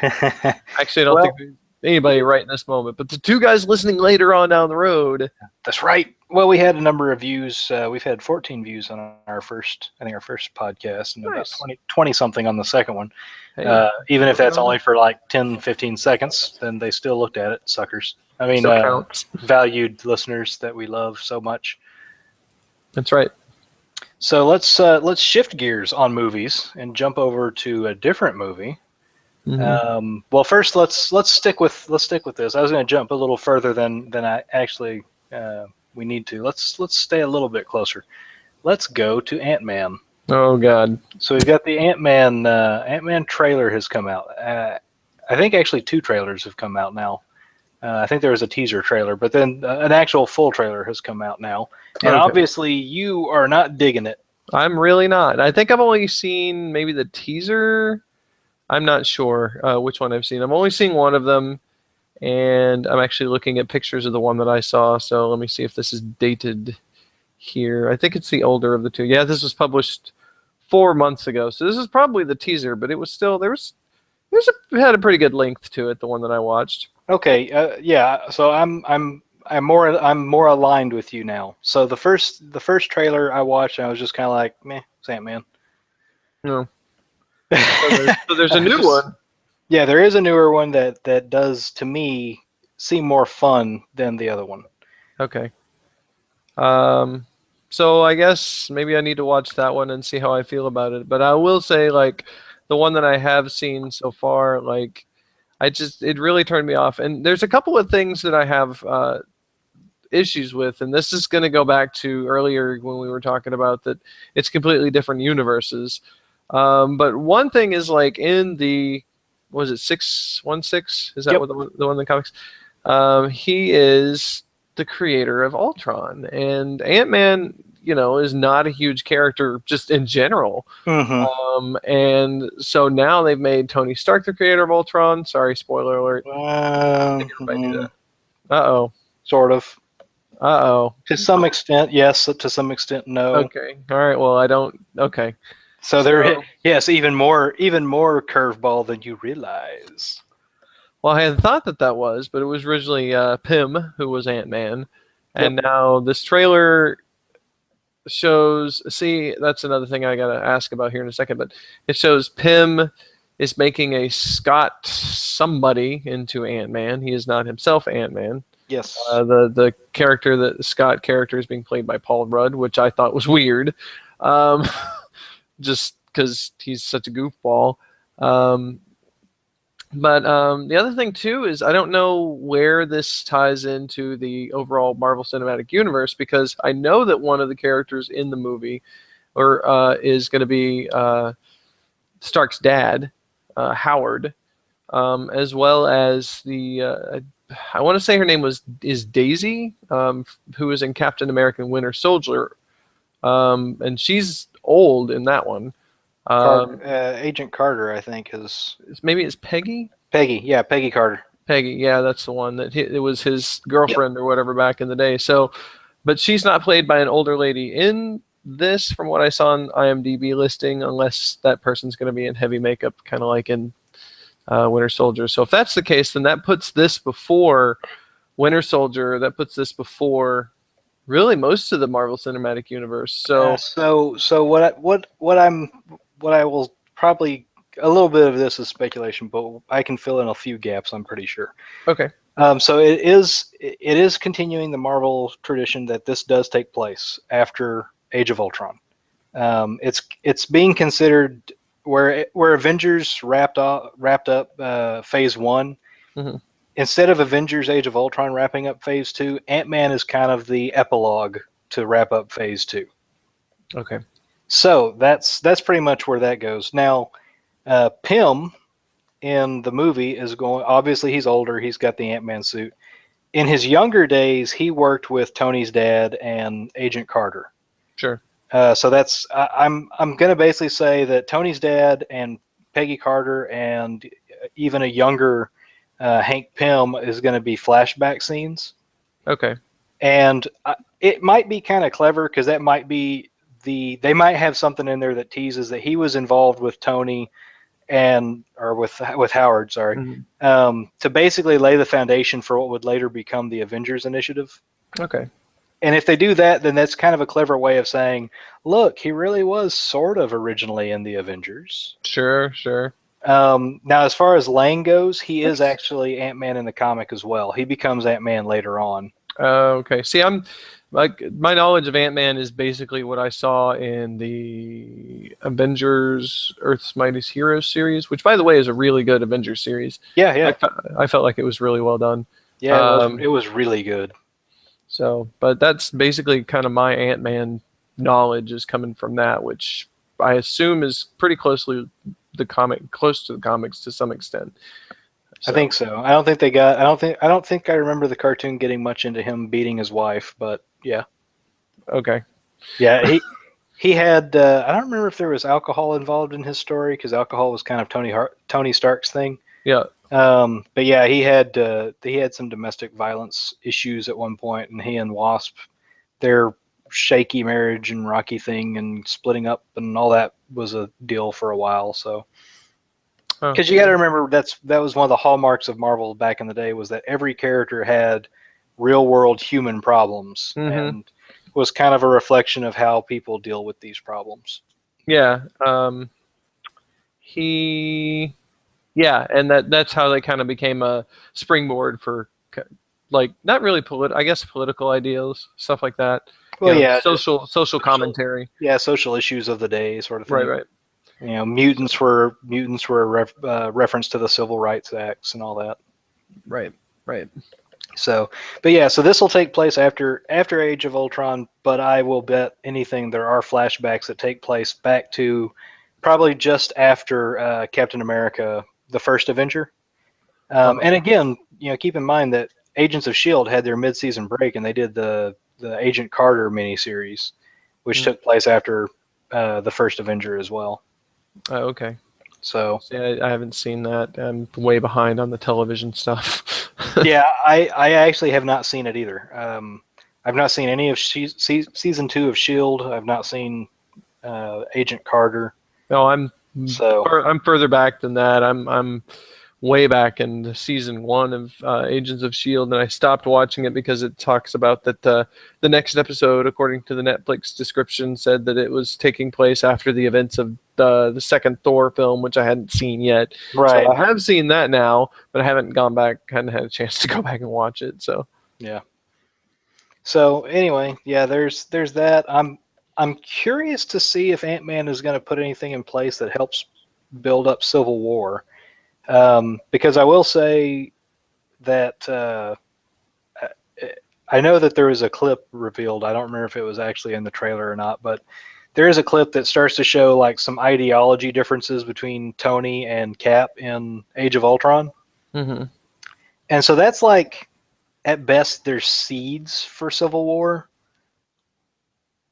Actually, I don't think there's anybody right in this moment, but the two guys listening later on down the road. That's right. Well, we had a number of views. We've had 14 views on our first podcast, and nice. About 20 something on the second one. Hey, even if that's only for like 10, 15 seconds, then they still looked at it, suckers. I mean, valued listeners that we love so much. That's right. So let's shift gears on movies and jump over to a different movie. Mm-hmm. Well, first let's stick with this. I was going to jump a little further than I actually we need to. Let's stay a little bit closer. Let's go to Ant-Man. Oh God! So we've got the Ant-Man trailer has come out. I think actually 2 trailers have come out now. I think there was a teaser trailer, but then an actual full trailer has come out now. And obviously you are not digging it. I'm really not. I think I've only seen maybe the teaser. I'm not sure which one I've seen. I've only seen one of them, and I'm actually looking at pictures of the one that I saw. So let me see if this is dated here. I think it's the older of the two. Yeah, this was published 4 months ago. So this is probably the teaser, but it was still had a pretty good length to it. The one that I watched. Okay. Yeah. So I'm more aligned with you now. So the first trailer I watched, I was just kind of like, meh, it's Ant-Man. No. So there's a new one. Yeah, there is a newer one that does, to me, seem more fun than the other one. Okay. So I guess maybe I need to watch that one and see how I feel about it. But I will say, like, the one that I have seen so far, like, it really turned me off. And there's a couple of things that I have issues with, and this is going to go back to earlier when we were talking about that it's completely different universes. But one thing is, like, in the, was it 616? Is that yep. what the one in the comics? He is the creator of Ultron, and Ant-Man, is not a huge character just in general. Mm-hmm. And so now they've made Tony Stark the creator of Ultron. Sorry, spoiler alert. Uh-oh. Sort of. Uh-oh. To some extent, yes. To some extent, no. Okay. All right. Well, I don't. Okay. So there, yes, even more curveball than you realize. Well, I had thought that was, but it was originally Pym who was Ant-Man, and now this trailer shows. See, that's another thing I gotta ask about here in a second, but it shows Pym is making a Scott somebody into Ant-Man. He is not himself Ant-Man. Yes. The character, the Scott character, is being played by Paul Rudd, which I thought was weird. Just because he's such a goofball. But the other thing too is I don't know where this ties into the overall Marvel Cinematic Universe, because I know that one of the characters in the movie or is going to be Stark's dad, Howard, as well as the I want to say her name is Daisy, who was in Captain America: Winter Soldier, and she's old in that one. Carter, Um, Agent Carter, I think, is maybe it's Peggy. Peggy. Yeah, Peggy Carter. Peggy, yeah, that's the one it was his Yep. girlfriend or whatever back in the day. So, but she's not played by an older lady in this, from what I saw on IMDb listing, unless that person's going to be in heavy makeup, kind of like in Winter Soldier. So if that's the case, then that puts this before Winter Soldier. That puts this before really most of the Marvel Cinematic Universe. So So what I will probably, a little bit of this is speculation, but I can fill in a few gaps. I'm pretty sure. okay, So it is continuing the Marvel tradition that this does take place after Age of Ultron. It's being considered where Avengers wrapped up Phase 1. hmm Instead of Avengers Age of Ultron wrapping up Phase 2, Ant-Man is kind of the epilogue to wrap up Phase 2. okay, So that's pretty much where that goes. Now, Pym in the movie is going. Obviously, he's older. He's got the Ant-Man suit. In his younger days, he worked with Tony's dad and Agent Carter. sure, So I'm gonna basically say that Tony's dad and Peggy Carter and even a younger Hank Pym is going to be flashback scenes, okay, and it might be kind of clever because that might be they might have something in there that teases that he was involved with Tony or with Howard, sorry, hmm to basically lay the foundation for what would later become the Avengers Initiative. okay, And if they do that, then that's kind of a clever way of saying, look, he really was sort of originally in the Avengers. sure, sure. Now, as far as Lang goes, he is actually Ant-Man in the comic as well. He becomes Ant-Man later on. Okay. See, I'm like my knowledge of Ant-Man is basically what I saw in the Avengers Earth's Mightiest Heroes series, which, by the way, is a really good Avengers series. Yeah, I, yeah, I felt like it was really well done. yeah. It was Um, it was really good. so, but that's basically kind of my Ant-Man knowledge is coming from that, which I assume is pretty close to the comics to some extent. I So, think so. I don't think they got. I don't think I remember the cartoon getting much into him beating his wife, but yeah, okay. yeah. He had. I don't remember if there was alcohol involved in his story because alcohol was kind of Tony Stark's thing. Yeah. But yeah, he had some domestic violence issues at one point, and he and Wasp, their shaky marriage and rocky thing and splitting up and all that was a deal for a while. So, Oh, because you got to remember that was one of the hallmarks of Marvel back in the day was that every character had real world human problems mm-hmm. and was kind of a reflection of how people deal with these problems. Yeah. He Yeah, and that's how they kind of became a springboard for like not really I guess political ideals, stuff like that. Well, yeah, just Social social, commentary. yeah, social issues of the day, sort of Right, thing. right. Mutants were a reference to the Civil Rights Acts and all that. Right, right. So, but yeah, so this will take place after Age of Ultron, but I will bet anything there are flashbacks that take place back to probably just after Captain America, the first Avenger. Uh-huh. And again, keep in mind that Agents of Shield had their mid-season break, and they did the Agent Carter miniseries, which Mm. took place after the first Avenger as well. Oh, okay. So See, I haven't seen that. I'm way behind on the television stuff. yeah, I actually have not seen it either. I've not seen any of season 2 of Shield. I've not seen Agent Carter. No, So I'm further back than that. I'm way back in season 1 of Agents of Shield, and I stopped watching it because it talks about that the next episode, according to the Netflix description, said that it was taking place after the events of the second Thor film, which I hadn't seen yet. So right, I have seen that now, but I haven't gone back, hadn't had a chance to go back and watch it. So yeah. So anyway, yeah, there's that. I'm curious to see if Ant-Man is going to put anything in place that helps build up Civil War. Because I will say that I know that there was a clip revealed. I don't remember if it was actually in the trailer or not, but there is a clip that starts to show like some ideology differences between Tony and Cap in Age of Ultron. Mm-hmm. And so that's like, at best, there's seeds for civil war.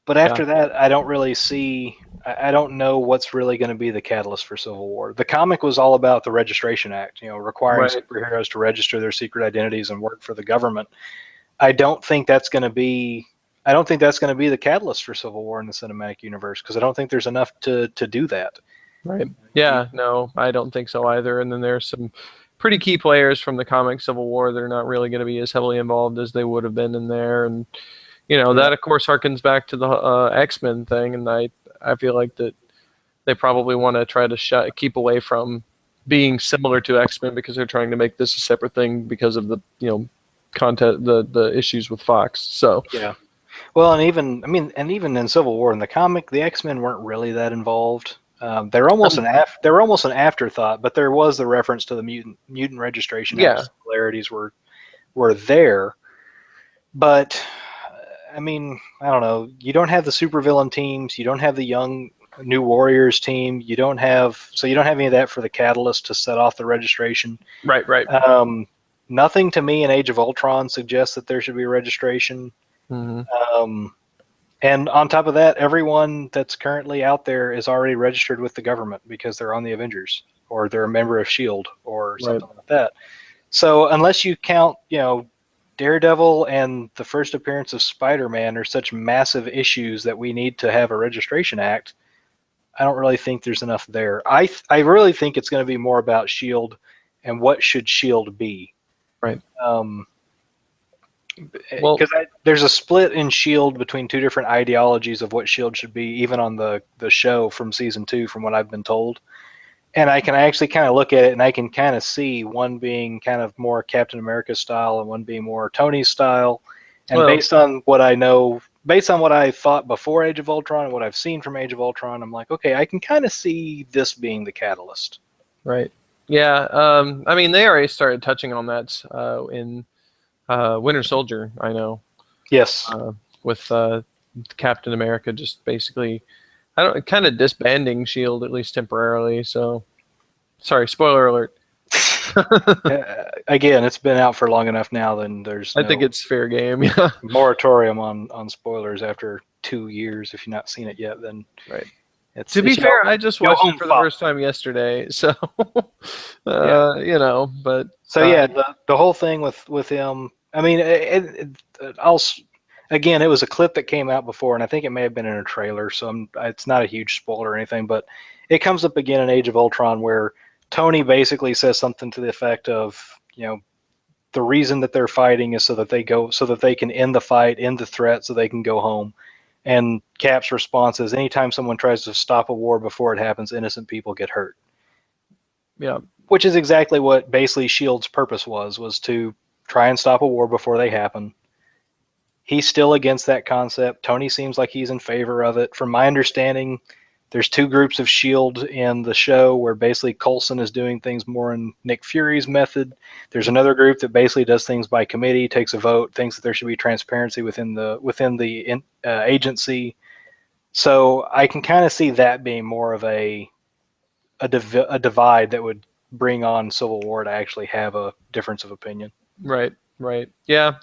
But after that, I don't really see. I don't know what's really going to be the catalyst for civil war. The comic was all about the Registration Act, requiring Right. superheroes to register their secret identities and work for the government. I don't think that's going to be. I don't think that's going to be the catalyst for civil war in the cinematic universe because I don't think there's enough to do that. Right. Yeah, no, I don't think so either. And then there's some pretty key players from the comic Civil War that are not really going to be as heavily involved as they would have been in there. And, that of course harkens back to the X-Men thing. And I feel like that they probably want to try to keep away from being similar to X-Men because they're trying to make this a separate thing because of the, content, the issues with Fox. So, yeah. Well, and even in Civil War in the comic, the X-Men weren't really that involved. They're almost an afterthought, but there was the reference to the mutant registration act. yeah. Similarities were there, but I don't know. You don't have the supervillain teams. You don't have the young New Warriors team. You don't have any of that for the catalyst to set off the registration. Right. Nothing to me in Age of Ultron suggests that there should be a registration. Mm-hmm. And on top of that, everyone that's currently out there is already registered with the government because they're on the Avengers or they're a member of S.H.I.E.L.D. or something like that. So unless you count, Daredevil and the first appearance of Spider-Man are such massive issues that we need to have a registration act, I don't really think there's enough there. I really think it's going to be more about S.H.I.E.L.D. and what should S.H.I.E.L.D. be. Right. Because there's a split in S.H.I.E.L.D. between two different ideologies of what S.H.I.E.L.D. should be, even on the show from season 2, from what I've been told. And I can actually kind of look at it and I can kind of see one being kind of more Captain America style and one being more Tony style. And based on what I know, based on what I thought before Age of Ultron and what I've seen from Age of Ultron, I'm like, okay, I can kind of see this being the catalyst. Right. Yeah. They already started touching on that in Winter Soldier, I know. Yes. With Captain America just basically, kind of disbanding S.H.I.E.L.D. at least temporarily. So, sorry, spoiler alert. Again, it's been out for long enough now. Then I think it's fair game. Yeah. Moratorium on spoilers after 2 years. If you've not seen it yet, then right. To be fair, I just watched it for the first time yesterday, so but so the whole thing with him. I mean, it was a clip that came out before, and I think it may have been in a trailer, so it's not a huge spoiler or anything, but it comes up again in Age of Ultron where Tony basically says something to the effect of, the reason that they're fighting is so that they can end the fight, end the threat, so they can go home. And Cap's response is, anytime someone tries to stop a war before it happens, innocent people get hurt. Yeah. Which is exactly what basically S.H.I.E.L.D.'s purpose was to try and stop a war before they happen. He's still against that concept. Tony seems like he's in favor of it. From my understanding, there's 2 groups of S.H.I.E.L.D. in the show where basically Coulson is doing things more in Nick Fury's method. There's another group that basically does things by committee, takes a vote, thinks that there should be transparency within the agency. So I can kind of see that being more of a divide that would bring on Civil War to actually have a difference of opinion. Right. Yeah,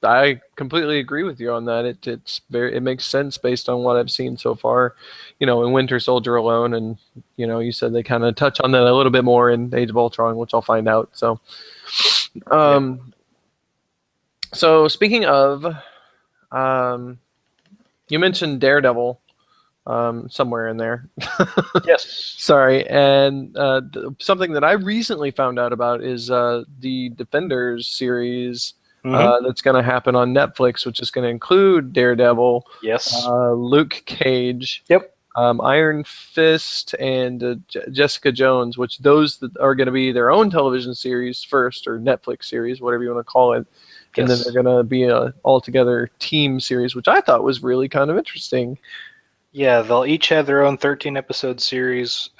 I completely agree with you on that. It makes sense based on what I've seen so far, in Winter Soldier alone, and you said they kind of touch on that a little bit more in Age of Ultron, which I'll find out. So, So speaking of, you mentioned Daredevil. Somewhere in there. Yes. Sorry. And something that I recently found out about is the Defenders series that's going to happen on Netflix, which is going to include Daredevil, yes, Luke Cage, yep, Iron Fist, and Jessica Jones, which those are going to be their own television series first, or Netflix series, whatever you want to call it. And then they're going to be a all-together team series, which I thought was really kind of interesting. Yeah, they'll each have their own 13-episode series.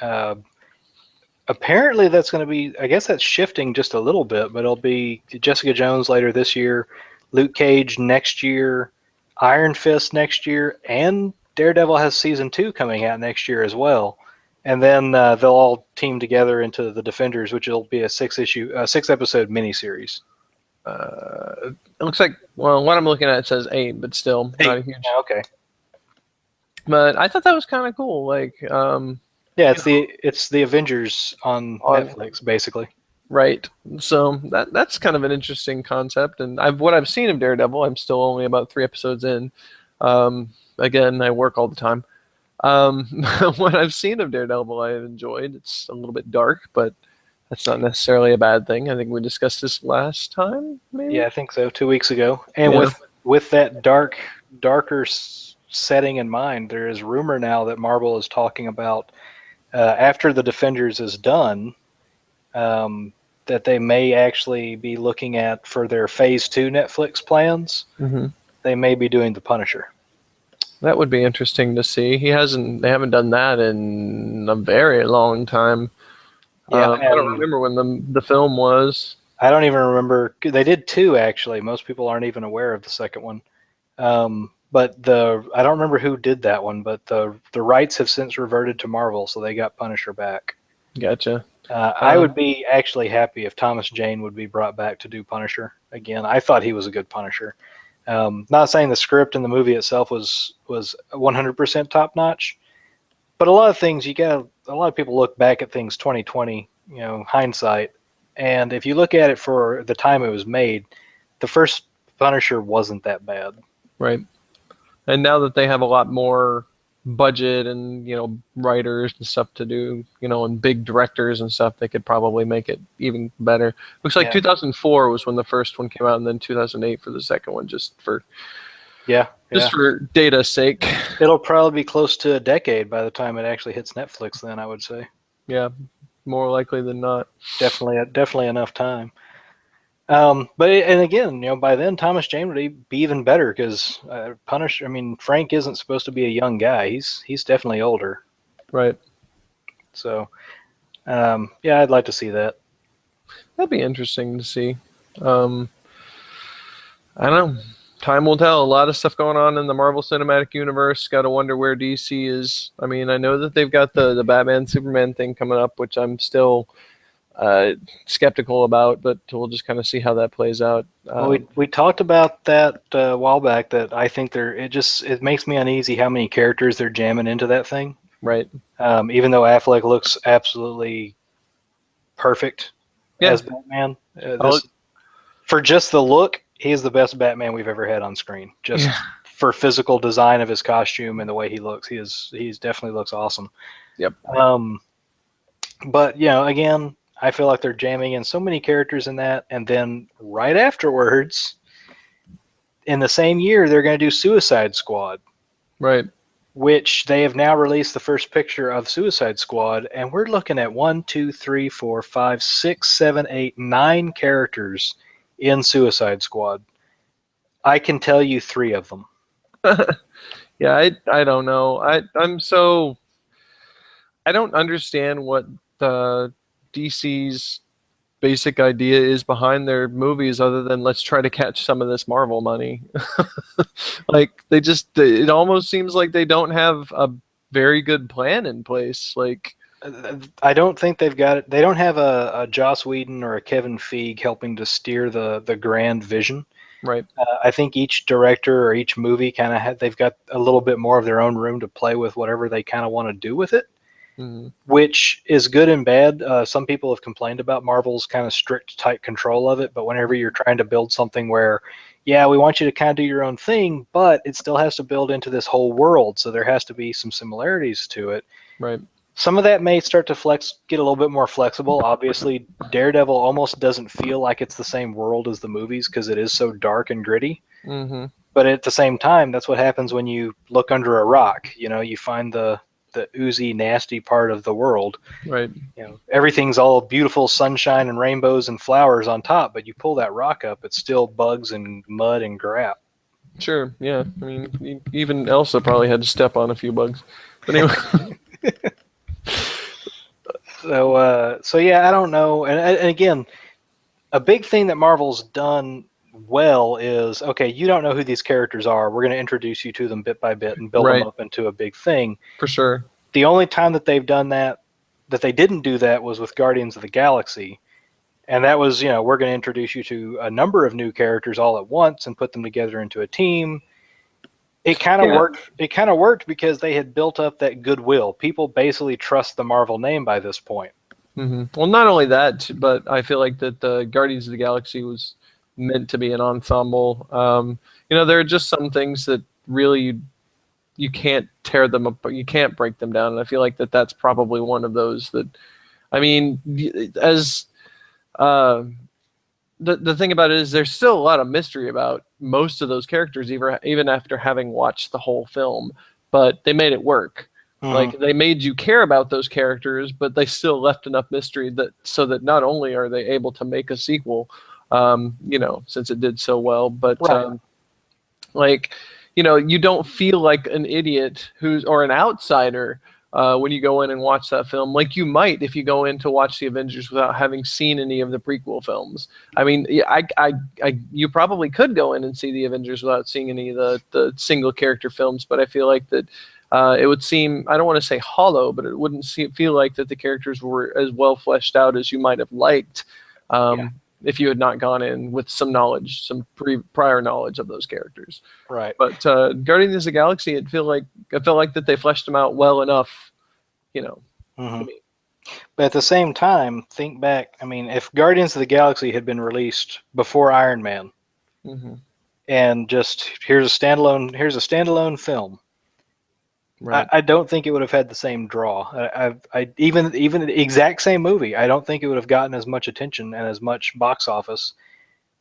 apparently that's going to be, I guess that's shifting just a little bit, but it'll be Jessica Jones later this year, Luke Cage next year, Iron Fist next year, and Daredevil has season 2 coming out next year as well. And then they'll all team together into the Defenders, which will be a 6-episode miniseries. It looks like, well, what I'm looking at says 8, but still not a huge. Yeah, okay. But I thought that was kind of cool. Like, yeah, it's the Avengers on Netflix, basically. Right. So that's kind of an interesting concept. And what I've seen of Daredevil, I'm still only about 3 episodes in. Again, I work all the time. What I've seen of Daredevil, I've enjoyed. It's a little bit dark, but that's not necessarily a bad thing. I think we discussed this last time, maybe? Yeah, I think so, 2 weeks ago. And with that darker setting in mind, there is rumor now that Marvel is talking about after the Defenders is done, that they may actually be looking at for their Phase 2 Netflix plans. Mm-hmm. They may be doing the Punisher. That would be interesting to see. They haven't done that in a very long time. Yeah, I don't remember when the film was. I don't even remember. They did 2 actually. Most people aren't even aware of the second one. But I don't remember who did that one. But the rights have since reverted to Marvel, so they got Punisher back. Gotcha. I would be actually happy if Thomas Jane would be brought back to do Punisher again. I thought he was a good Punisher. Not saying the script and the movie itself was 100% top notch, but a lot of things a lot of people look back at things 2020, hindsight, and if you look at it for the time it was made, the first Punisher wasn't that bad. Right. And now that they have a lot more budget and writers and stuff to do, and big directors and stuff, they could probably make it even better. Looks like 2004 was when the first one came out, and then 2008 for the second one, just for data's sake. It'll probably be close to a decade by the time it actually hits Netflix. Then I would say. Yeah, more likely than not. Definitely enough time. But again, by then Thomas Jane would be even better because Punisher. I mean, Frank isn't supposed to be a young guy. He's definitely older. Right. So, I'd like to see that. That'd be interesting to see. I don't know. Time will tell. A lot of stuff going on in the Marvel Cinematic Universe. Got to wonder where DC is. I mean, I know that they've got the Batman Superman thing coming up, which I'm still skeptical about, but we'll just kind of see how that plays out. We talked about that a while back. That I think it makes me uneasy how many characters they're jamming into that thing. Right. Even though Affleck looks absolutely perfect as Batman, for just the look, he is the best Batman we've ever had on screen. Just for physical design of his costume and the way he looks, he's definitely looks awesome. Yep. But again, I feel like they're jamming in so many characters in that, and then right afterwards, in the same year, they're going to do Suicide Squad. Right. Which they have now released the first picture of Suicide Squad, and we're looking at 1, 2, 3, 4, 5, 6, 7, 8, 9 characters in Suicide Squad. I can tell you 3 of them. Yeah, I don't know. I don't understand what the DC's basic idea is behind their movies other than let's try to catch some of this Marvel money. Like it almost seems like they don't have a very good plan in place. Like I don't think they've got it. They don't have a Joss Whedon or a Kevin Feige helping to steer the grand vision. Right. I think each director or each movie they've got a little bit more of their own room to play with whatever they kind of want to do with it. Mm-hmm. Which is good and bad. Some people have complained about Marvel's kind of strict, tight control of it, but whenever you're trying to build something where, we want you to kind of do your own thing, but it still has to build into this whole world, so there has to be some similarities to it. Right. Some of that may start to get a little bit more flexible. Obviously, Daredevil almost doesn't feel like it's the same world as the movies because it is so dark and gritty. Mm-hmm. But at the same time, that's what happens when you look under a rock. You find the oozy, nasty part of the world. Right. Everything's all beautiful sunshine and rainbows and flowers on top, but you pull that rock up, it's still bugs and mud and crap. Sure. Yeah. I mean, even Elsa probably had to step on a few bugs. But anyway. So yeah, I don't know. And again, a big thing that Marvel's done well is, okay, you don't know who these characters are. We're going to introduce you to them bit by bit and build them Right. up into a big thing. For sure. The only time that they've done that they didn't do that was with Guardians of the Galaxy. And that was, we're going to introduce you to a number of new characters all at once and put them together into a team. It kind of worked. It kind of worked because they had built up that goodwill. People basically trust the Marvel name by this point. Mm-hmm. Well, not only that, but I feel like that the Guardians of the Galaxy was meant to be an ensemble. There are just some things that really you can't tear them up, you can't break them down, and I feel like that's probably one of those that, I mean, as the thing about it is there's still a lot of mystery about most of those characters, even after having watched the whole film, but they made it work. Mm-hmm. Like, they made you care about those characters, but they still left enough mystery so that not only are they able to make a sequel, since it did so well, but right. you don't feel like an idiot or an outsider when you go in and watch that film, like you might if you go in to watch the Avengers without having seen any of the prequel films. I mean, you probably could go in and see the Avengers without seeing any of the single character films, but I feel like that it would seem, I don't want to say hollow, but it wouldn't feel like that the characters were as well fleshed out as you might have liked. If you had not gone in with some knowledge, some prior knowledge of those characters. Right. But Guardians of the Galaxy, I felt like that they fleshed them out well enough, Mm-hmm. to me. But at the same time, think back. I mean, if Guardians of the Galaxy had been released before Iron Man, Mm-hmm. and just here's a standalone film, Right. I don't think it would have had the same draw. Even the exact same movie, I don't think it would have gotten as much attention and as much box office,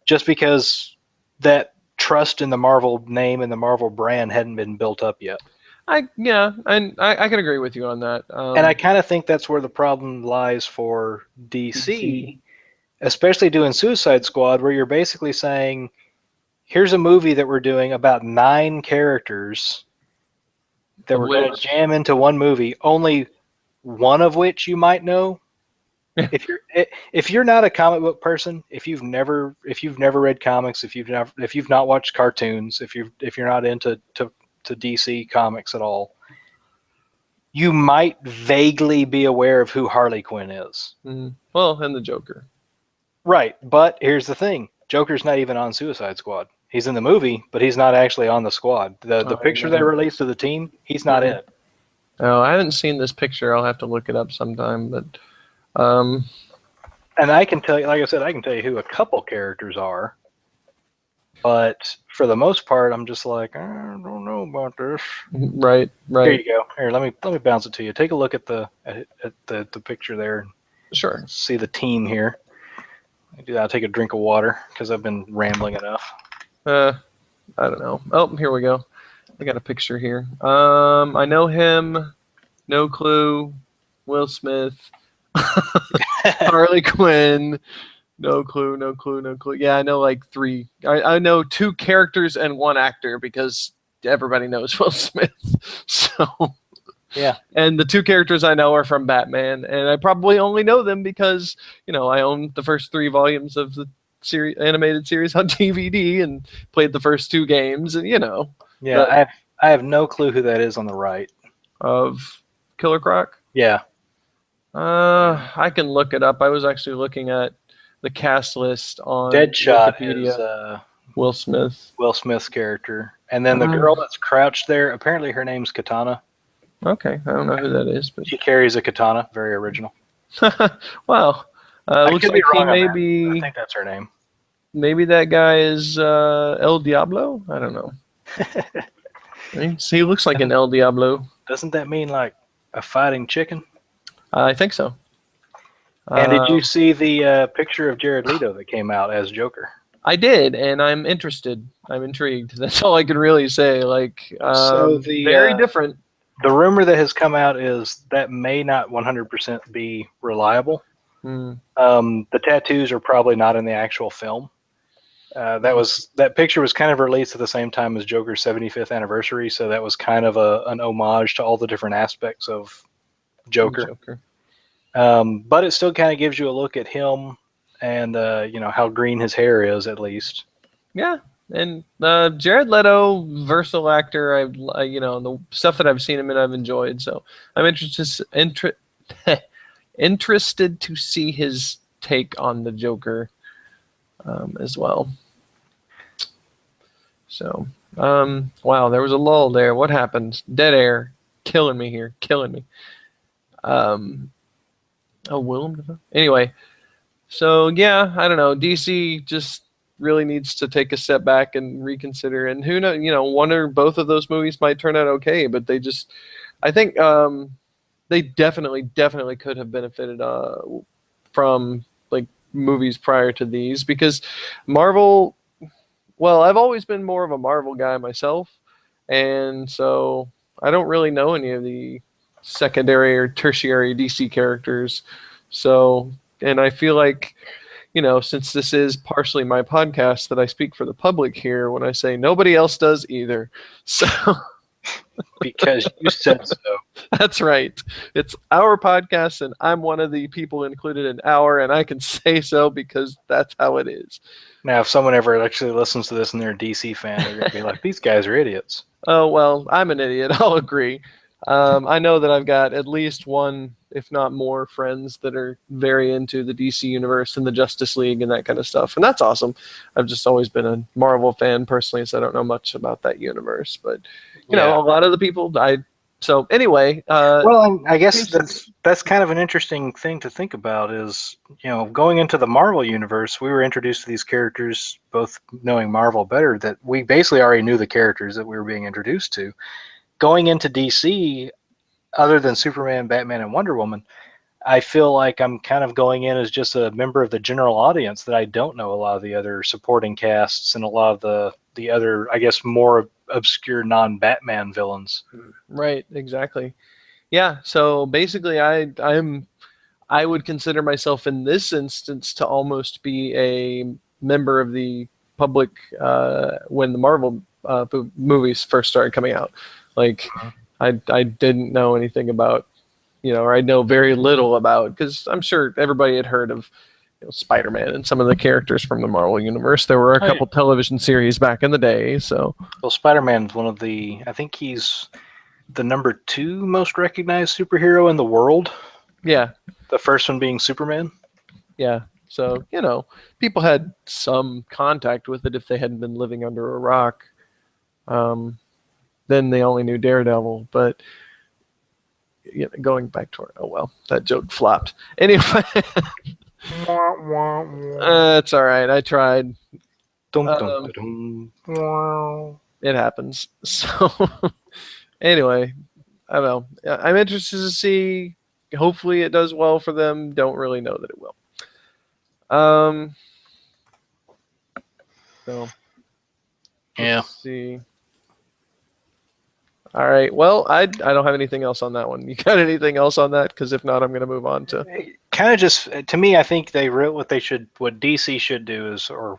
just because that trust in the Marvel name and the Marvel brand hadn't been built up yet. I can agree with you on that. And I kind of think that's where the problem lies for DC, especially doing Suicide Squad, where you're basically saying, here's a movie that we're doing about 9 characters that we're going to jam into one movie, only one of which you might know. If you're not a comic book person, if you've never read comics, if you've not watched cartoons, if you're not into to DC comics at all, you might vaguely be aware of who Harley Quinn is. Mm-hmm. Well, and the Joker. Right, but here's the thing: Joker's not even on Suicide Squad. He's in the movie, but he's not actually on the squad. The picture they released of the team, he's not in it. Oh, I haven't seen this picture. I'll have to look it up sometime. But, and I can tell you, like I said, I can tell you who a couple characters are. But for the most part, I'm just like, I don't know about this. Right. Here you go. Here, let me bounce it to you. Take a look at the picture there. Sure. See the team here. I'll take a drink of water because I've been rambling enough. I don't know. Oh, here we go. I got a picture here. I know him. No clue. Will Smith. Harley Quinn. No clue. Yeah, I know like 3. I know 2 characters and 1 actor because everybody knows Will Smith. So yeah. And the 2 characters I know are from Batman, and I probably only know them because I own the first 3 volumes of the animated series on DVD and played the first 2 games, and Yeah, I have no clue who that is on the right. Of Killer Croc? Yeah. I can look it up. I was actually looking at the cast list on Deadshot Wikipedia. Is Will Smith. Will Smith's character. And then the girl that's crouched there, apparently her name's Katana. Okay, I don't know who that is, but she carries a katana. Very original. Wow. Looks like he maybe. I think that's her name. Maybe that guy is El Diablo? I don't know. He looks like an El Diablo. Doesn't that mean like a fighting chicken? I think so. And did you see the picture of Jared Leto that came out as Joker? I did, and I'm interested. I'm intrigued. That's all I can really say. Like, very different. The rumor that has come out is that may not 100% be reliable. The tattoos are probably not in the actual film. That picture was kind of released at the same time as Joker's 75th anniversary, so that was kind of an homage to all the different aspects of Joker. But it still kind of gives you a look at him and how green his hair is, at least. Yeah, and Jared Leto, versatile actor. The stuff that I've seen him in, I've enjoyed. So I'm interested to see his take on the Joker as well. So, wow, there was a lull there. What happened? Dead air, killing me here, killing me. Willem Dafoe. Anyway, so yeah, I don't know. DC just really needs to take a step back and reconsider. And who knows? One or both of those movies might turn out okay, but I think, they definitely could have benefited from like movies prior to these because Marvel. Well, I've always been more of a Marvel guy myself, and so I don't really know any of the secondary or tertiary DC characters. So, and I feel like, since this is partially my podcast, that I speak for the public here when I say nobody else does either. So, because you said so. that's right. It's our podcast, and I'm one of the people included in our, and I can say so because that's how it is. Now, if someone ever actually listens to this and they're a DC fan, they're going to be like, these guys are idiots. Oh, well, I'm an idiot. I'll agree. I know that I've got at least one, if not more, friends that are very into the DC universe and the Justice League and that kind of stuff. And that's awesome. I've just always been a Marvel fan personally, so I don't know much about that universe. But, a lot of the people died. So anyway, well, I guess that's kind of an interesting thing to think about is, going into the Marvel universe, we were introduced to these characters, both knowing Marvel better, that we basically already knew the characters that we were being introduced to. Going into DC, other than Superman, Batman, and Wonder Woman, I feel like I'm kind of going in as just a member of the general audience that I don't know a lot of the other supporting casts and a lot of the other, I guess, more obscure non-Batman villains. Right, exactly. Yeah, so basically I would consider myself in this instance to almost be a member of the public when the Marvel movies first started coming out. Like, I didn't know anything about, or I know very little about, because I'm sure everybody had heard of Spider-Man and some of the characters from the Marvel universe. There were a couple television series back in the day. So, well, Spider-Man's one of I think he's the number 2 most recognized superhero in the world. Yeah. The first one being Superman. Yeah. So, people had some contact with it if they hadn't been living under a rock. Then they only knew Daredevil. But going back to that joke flopped. Anyway. It's all right. I tried. It happens. So, anyway, I don't know. I'm interested to see. Hopefully, it does well for them. Don't really know that it will. So, yeah. Let's see. All right. Well, I don't have anything else on that one. You got anything else on that? Because if not, I'm going to move on to. Kind of just to me, I think what DC should do is, or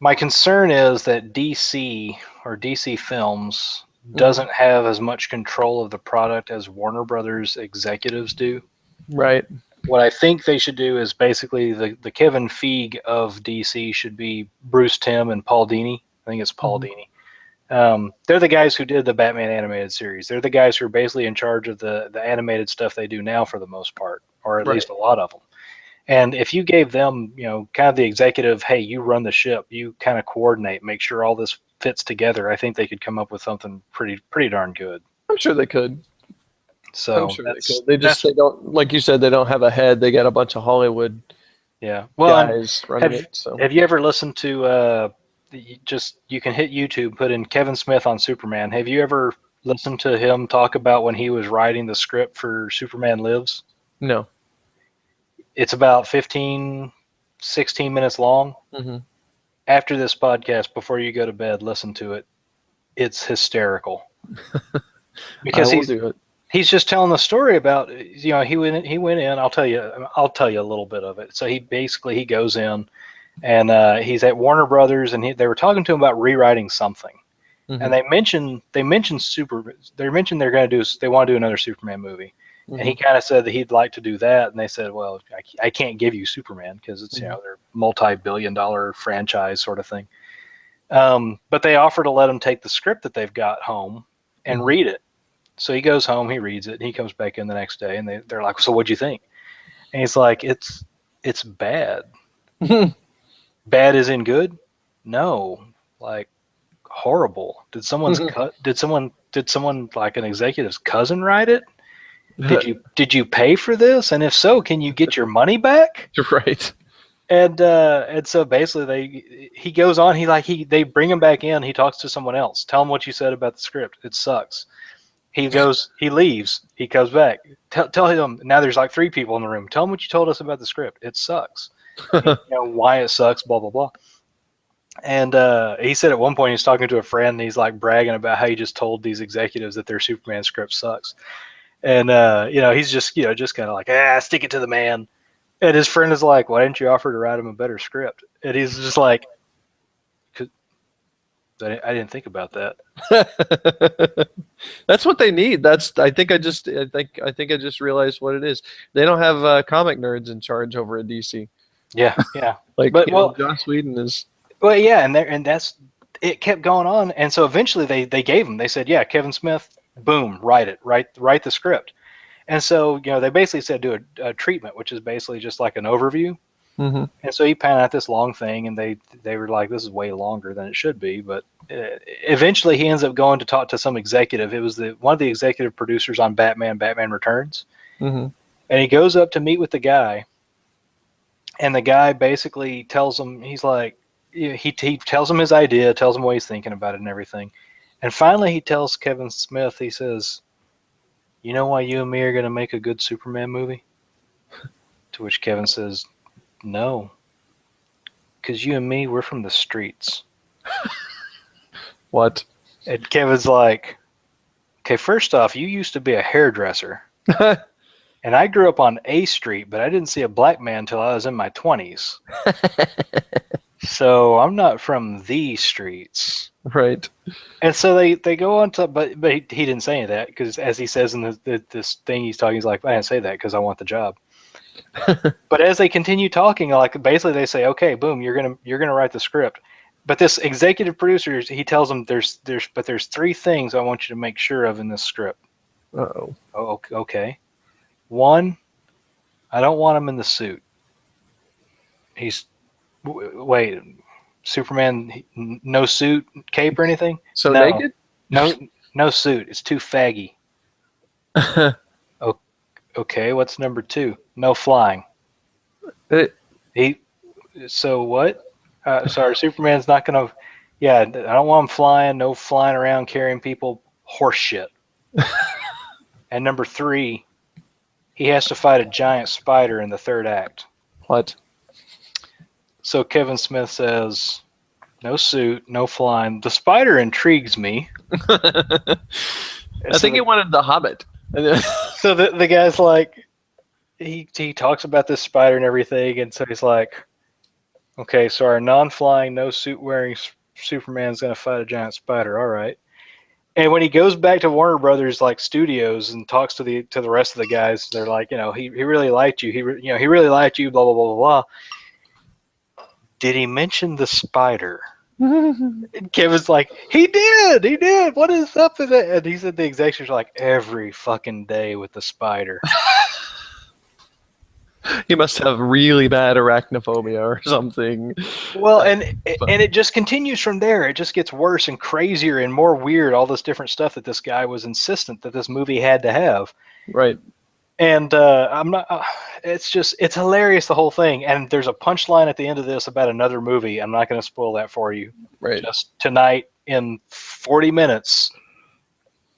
my concern is that DC or DC Films doesn't have as much control of the product as Warner Brothers executives do. Right. What I think they should do is basically the Kevin Feige of DC should be Bruce Timm and Paul Dini. I think it's Paul Dini. They're the guys who did the Batman animated series. They're the guys who are basically in charge of the animated stuff they do now for the most part, or at least a lot of them. And if you gave them, kind of the executive, hey, you run the ship, you kind of coordinate, make sure all this fits together, I think they could come up with something pretty darn good. I'm sure they could. So I'm sure they could. They don't, like you said, they don't have a head. They got a bunch of Hollywood guys running it. So. Have you ever listened to you can hit YouTube, put in Kevin Smith on Superman. Have you ever listened to him talk about when he was writing the script for Superman Lives? No. It's about 16 minutes long. Mm-hmm. After this podcast, before you go to bed, listen to it. It's hysterical. Because he's just telling the story about, he went in, I'll tell you a little bit of it. So he goes in, and he's at Warner Brothers, and they were talking to him about rewriting something, and they mentioned they want to do another Superman movie, And he kind of said that he'd like to do that, and they said, "Well, I can't give you Superman because it's they're multi-billion-dollar franchise sort of thing." But they offer to let him take the script that they've got home and read it. So he goes home, he reads it, and he comes back in the next day, and they're like, "So what'd you think?" And he's like, "It's bad. Bad as in good? No, like horrible. Did someone's cut? Did someone like an executive's cousin write it? Did you pay for this? And if so, can you get your money back?" Right. And so basically he goes on, they bring him back in, he talks to someone else. Tell him what you said about the script. It sucks. He leaves, he comes back. Tell him, now there's like 3 people in the room. Tell him what you told us about the script. It sucks. Why it sucks, blah blah blah. And he said at one point he was talking to a friend, and he's like bragging about how he just told these executives that their Superman script sucks. And he's just just kind of like, stick it to the man. And his friend is like, "Why didn't you offer to write him a better script?" And he's just like, "I didn't think about that." That's what they need. I think I just realized what it is. They don't have comic nerds in charge over at DC. Yeah. Like, but Joss Whedon is. Well, yeah, and that's it. Kept going on, and so eventually they gave him. They said, "Yeah, Kevin Smith, boom, write the script." And so they basically said do a treatment, which is basically just like an overview. And so he panned out this long thing, and they were like, "This is way longer than it should be." But eventually, he ends up going to talk to some executive. It was one of the executive producers on Batman Returns, and he goes up to meet with the guy, and the guy basically tells him, he's like, he tells him his idea, tells him what he's thinking about it and everything, and finally he tells Kevin Smith, he says, "You know why you and me are going to make a good Superman movie?" To which Kevin says, "No, because you and me, we're from the streets." What? And Kevin's like, "Okay, first off, you used to be a hairdresser. And I grew up on A Street, but I didn't see a black man until I was in my 20s. So I'm not from the streets." Right. And so they go on to, but he didn't say any of that, because as he says in this thing he's talking, he's like, "I didn't say that because I want the job." But as they continue talking, like basically they say, "Okay, boom, you're gonna write the script." But this executive producer, he tells them there's 3 things I want you to make sure of in this script. Uh-oh. Oh, okay. 1, I don't want him in the suit. Wait, Superman, no suit, cape, or anything? So no, naked? No suit. It's too faggy. Okay, what's number 2? No flying. So what? Sorry, Superman's not gonna. Yeah, I don't want him flying. No flying around carrying people. Horse shit. And number 3, he has to fight a giant spider in the 3rd act. What? So Kevin Smith says, "No suit, no flying. The spider intrigues me." I think he wanted the Hobbit. So the guy's like, he talks about this spider and everything, and so he's like, "Okay, so our non-flying, no suit wearing Superman's gonna fight a giant spider. All right." And when he goes back to Warner Brothers studios and talks to the rest of the guys, they're like, he really liked you. He really liked you. Blah blah blah blah blah. Did he mention the spider? And Kevin's like, he did. What is up with it? And he said the executives are like, every fucking day with the spider. He must have really bad arachnophobia or something. Well, and it just continues from there. It just gets worse and crazier and more weird. All this different stuff that this guy was insistent that this movie had to have. Right. And I'm not. It's hilarious, the whole thing. And there's a punchline at the end of this about another movie. I'm not going to spoil that for you. Right. Just tonight in 40 minutes.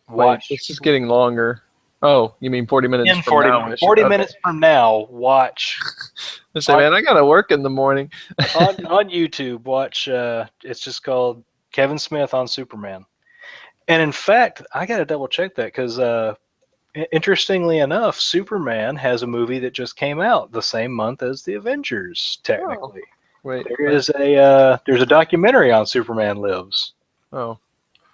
Watch. Wait, this is getting longer. Oh, you mean 40 minutes in from 40, now? 40 minutes from now, watch. I say, man, I got to work in the morning. on YouTube, watch. It's just called Kevin Smith on Superman. And in fact, I got to double check that because interestingly enough, Superman has a movie that just came out the same month as the Avengers, technically. Oh, wait. There's a documentary on Superman Lives. Oh.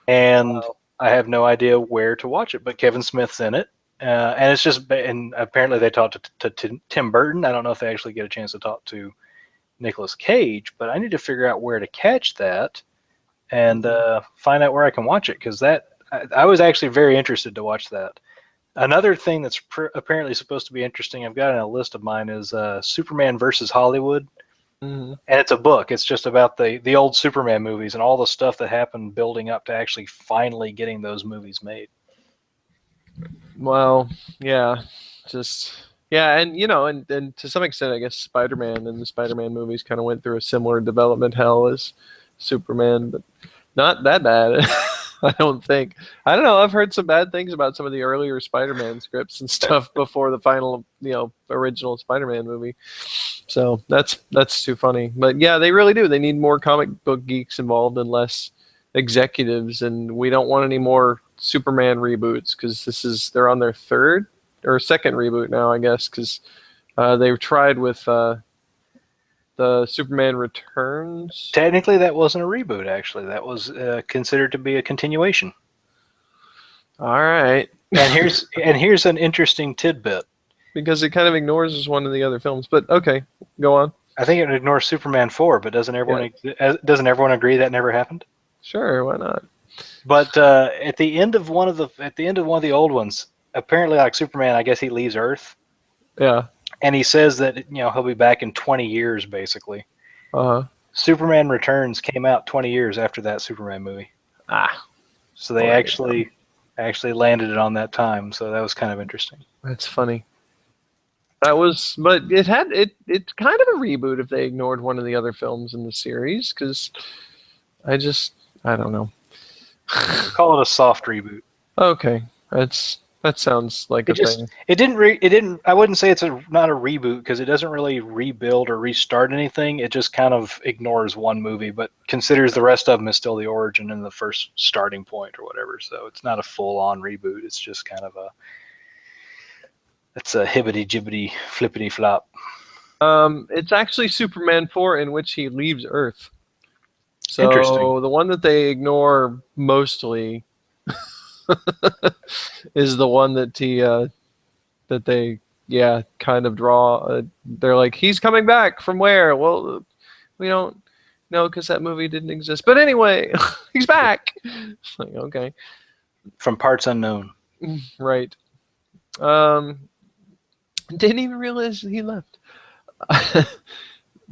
And I have no idea where to watch it, but Kevin Smith's in it. and it's just, and apparently they talked to Tim Burton. I don't know if they actually get a chance to talk to Nicolas Cage, but I need to figure out where to catch that and find out where I can watch it, because I was actually very interested to watch that. Another thing that's apparently supposed to be interesting, I've got on a list of mine, is Superman versus Hollywood. Mm-hmm. And it's a book. It's just about the old Superman movies and all the stuff that happened building up to actually finally getting those movies made. Well, yeah, and and to some extent, I guess Spider-Man and the Spider-Man movies kind of went through a similar development hell as Superman, but not that bad. I don't think. I don't know. I've heard some bad things about some of the earlier Spider-Man scripts and stuff before the final, original Spider-Man movie. So that's too funny. But yeah, they really do. They need more comic book geeks involved and less executives, and we don't want any more Superman reboots, because they're on their third or second reboot now, I guess, because they've tried with the Superman Returns. Technically, that wasn't a reboot. Actually, that was considered to be a continuation. All right. And here's an interesting tidbit, because it kind of ignores one of the other films. But okay, go on. I think it ignores Superman 4, but doesn't everyone agree that never happened? Sure, why not? But at the end of one of the old ones, apparently, like Superman, I guess he leaves Earth. Yeah. And he says that he'll be back in 20 years, basically. Superman Returns came out 20 years after that Superman movie. So they actually landed it on that time. So that was kind of interesting. That's funny. But it's kind of a reboot if they ignored one of the other films in the series, because I don't know. Call it a soft reboot. Okay, that sounds like a thing. It didn't. I wouldn't say it's not a reboot, because it doesn't really rebuild or restart anything. It just kind of ignores one movie, but considers the rest of them as still the origin and the first starting point or whatever. So it's not a full-on reboot. It's just kind of it's a hibbity-jibbity, flippity-flop. It's actually Superman 4, in which he leaves Earth. So the one that they ignore mostly is the one that they kind of draw. They're like, he's coming back from where? Well, we don't know, because that movie didn't exist. But anyway, he's back. It's like, okay. From parts unknown. Right. Didn't even realize he left.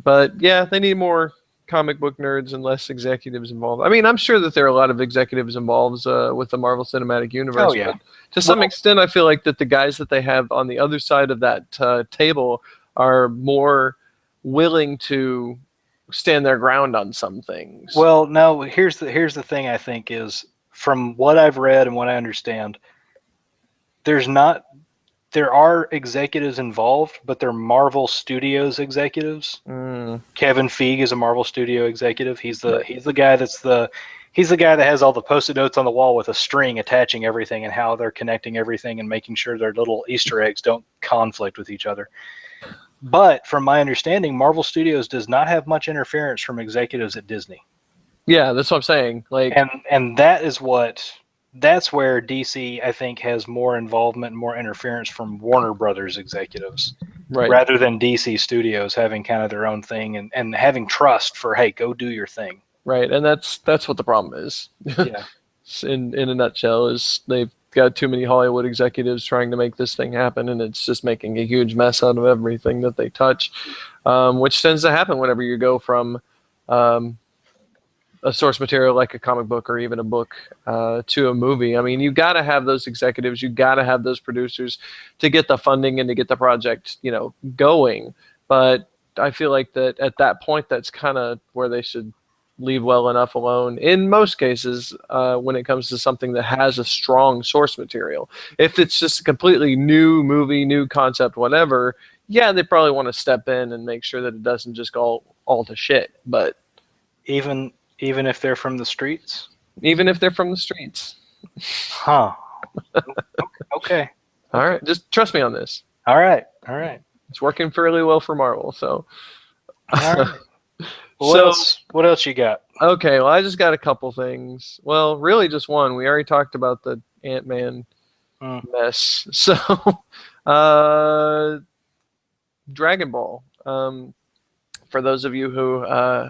But yeah, they need more comic book nerds and less executives involved. I mean, I'm sure that there are a lot of executives involved with the Marvel Cinematic Universe. Oh, yeah. But to some extent, I feel like that the guys that they have on the other side of that table are more willing to stand their ground on some things. Well, no, here's the thing, I think, is, from what I've read and what I understand, there are executives involved, but they're Marvel Studios executives. Kevin Feige is a Marvel Studio executive. He's the guy that has all the Post-it notes on the wall with a string attaching everything, and how they're connecting everything and making sure their little Easter eggs don't conflict with each other. But from my understanding, Marvel Studios does not have much interference from executives at Disney. Yeah, that's what I'm saying. Like, and that's where DC, I think, has more involvement and more interference from Warner Brothers executives, rather than DC Studios having kind of their own thing and having trust for, hey, go do your thing. Right, and that's what the problem is. Yeah. in a nutshell, is they've got too many Hollywood executives trying to make this thing happen, and it's just making a huge mess out of everything that they touch, which tends to happen whenever you go from a source material like a comic book or even a book to a movie. I mean, you got to have those executives, you got to have those producers to get the funding and to get the project, going. But I feel like that at that point, that's kind of where they should leave well enough alone in most cases when it comes to something that has a strong source material. If it's just a completely new movie, new concept, whatever, yeah, they probably want to step in and make sure that it doesn't just go all to shit. But even if they're from the streets? Even if they're from the streets. Huh. Okay. All right. Just trust me on this. All right. It's working fairly well for Marvel, so. All right. Well, what else you got? Okay, well, I just got a couple things. Well, really just one. We already talked about the Ant-Man mess. So, uh, Dragon Ball. For those of you who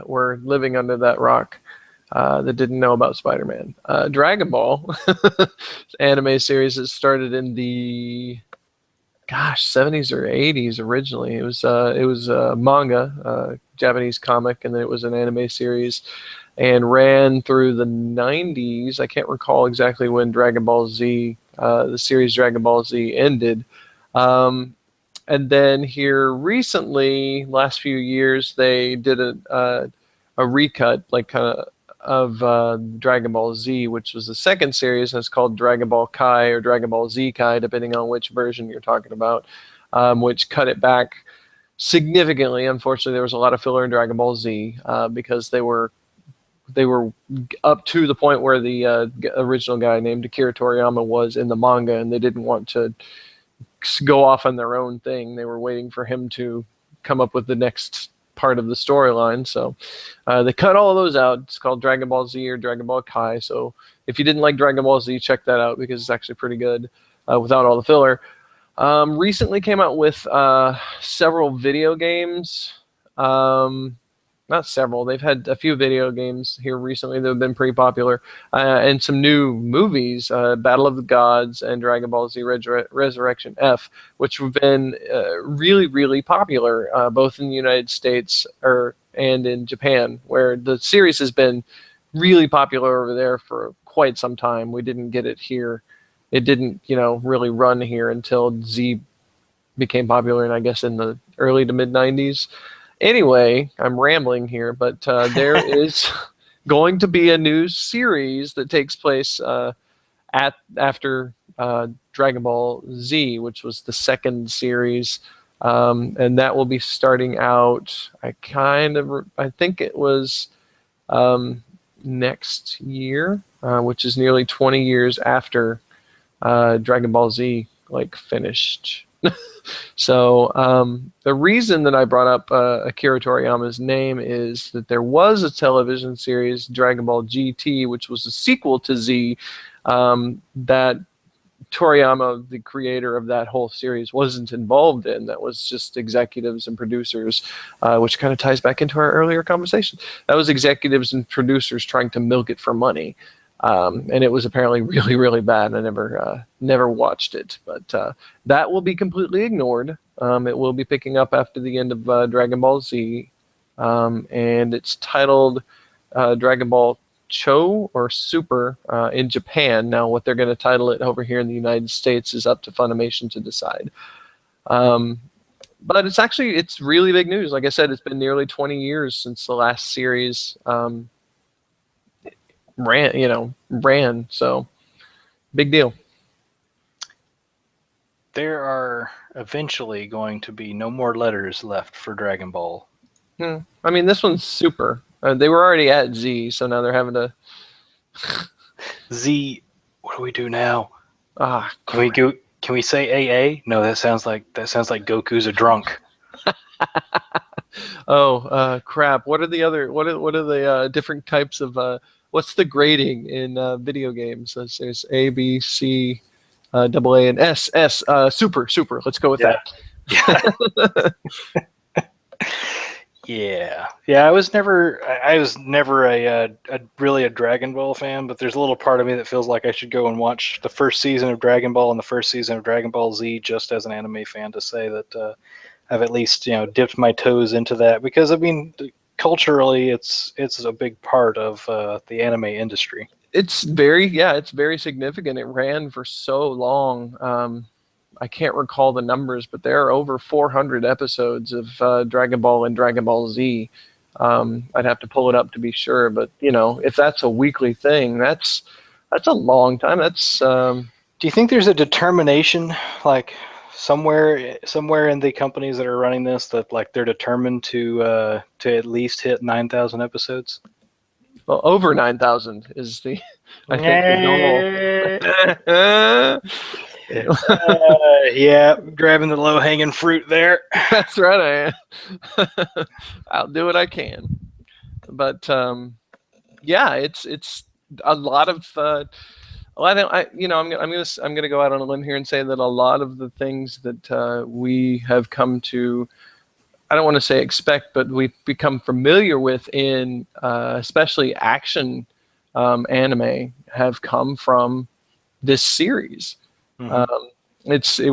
were living under that rock that didn't know about Spider-Man, Dragon Ball anime series that started in the 70s or 80s originally. It was manga, Japanese comic, and then it was an anime series, and ran through the 90s. I can't recall exactly when Dragon Ball Z, the series Dragon Ball Z, ended. And then here recently, last few years, they did a recut, like kind of Dragon Ball Z, which was the second series, and it's called Dragon Ball Kai or Dragon Ball Z Kai, depending on which version you're talking about, which cut it back significantly. Unfortunately, there was a lot of filler in Dragon Ball Z because they were up to the point where the original guy named Akira Toriyama was in the manga, and they didn't want to go off on their own thing. They were waiting for him to come up with the next part of the storyline. So they cut all of those out. It's called Dragon Ball Z or Dragon Ball Kai. So if you didn't like Dragon Ball Z, check that out because it's actually pretty good without all the filler. Recently came out with several video games. Not several. They've had a few video games here recently that have been pretty popular, and some new movies, Battle of the Gods and Dragon Ball Z Resurrection F, which have been really, really popular, both in the United States and in Japan, where the series has been really popular over there for quite some time. We didn't get it here. It didn't, really run here until Z became popular, and I guess in the early to mid 90s. Anyway, I'm rambling here, but there is going to be a new series that takes place after Dragon Ball Z, which was the second series, and that will be starting out. I think it was next year, which is nearly 20 years after Dragon Ball Z finished. So the reason that I brought up Akira Toriyama's name is that there was a television series, Dragon Ball GT, which was a sequel to Z, that Toriyama, the creator of that whole series, wasn't involved in. That was just executives and producers, which kind of ties back into our earlier conversation. That was executives and producers trying to milk it for money. And it was apparently really, really bad. I never watched it, but that will be completely ignored. It will be picking up after the end of Dragon Ball Z, and it's titled Dragon Ball Cho or Super in Japan. Now, what they're going to title it over here in the United States is up to Funimation to decide. But it's really big news. Like I said, it's been nearly 20 years since the last series ran. So big deal. There are eventually going to be no more letters left for Dragon Ball. I mean, this one's Super. They were already at Z, so now they're having to. Z. What do we do now? Can we say AA? No, that sounds like Goku's a drunk. Crap! What are the different types of what's the grading in video games? There's A, B, C, AA, and S. Super. Let's go with that. Yeah. I was never a really a Dragon Ball fan, but there's a little part of me that feels like I should go and watch the first season of Dragon Ball and the first season of Dragon Ball Z just as an anime fan to say that I've at least dipped my toes into that, because I mean culturally it's a big part of the anime industry. It's very significant. It ran for so long. I can't recall the numbers, but there are over 400 episodes of Dragon Ball and Dragon Ball Z. I'd have to pull it up to be sure, but if that's a weekly thing, that's a long time. That's. Do you think there's a determination, like somewhere in the companies that are running this, that they're determined to at least hit 9,000 episodes? Well, over 9,000 is the normal. Yeah, grabbing the low-hanging fruit there. That's right, I am. I'll do what I can. But it's a lot Well, I'm gonna go out on a limb here and say that a lot of the things that we have come to, I don't want to say expect, but we've become familiar with in especially action anime have come from this series. Hmm. Um, it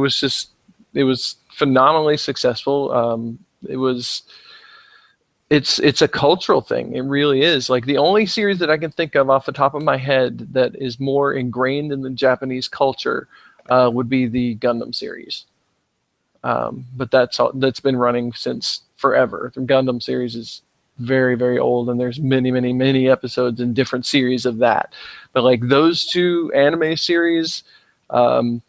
was phenomenally successful. It's a cultural thing. It really is. Like the only series that I can think of off the top of my head that is more ingrained in the Japanese culture would be the Gundam series. But that's been running since forever. The Gundam series is very, very old, and there's many, many, many episodes in different series of that. But like those two anime series, um,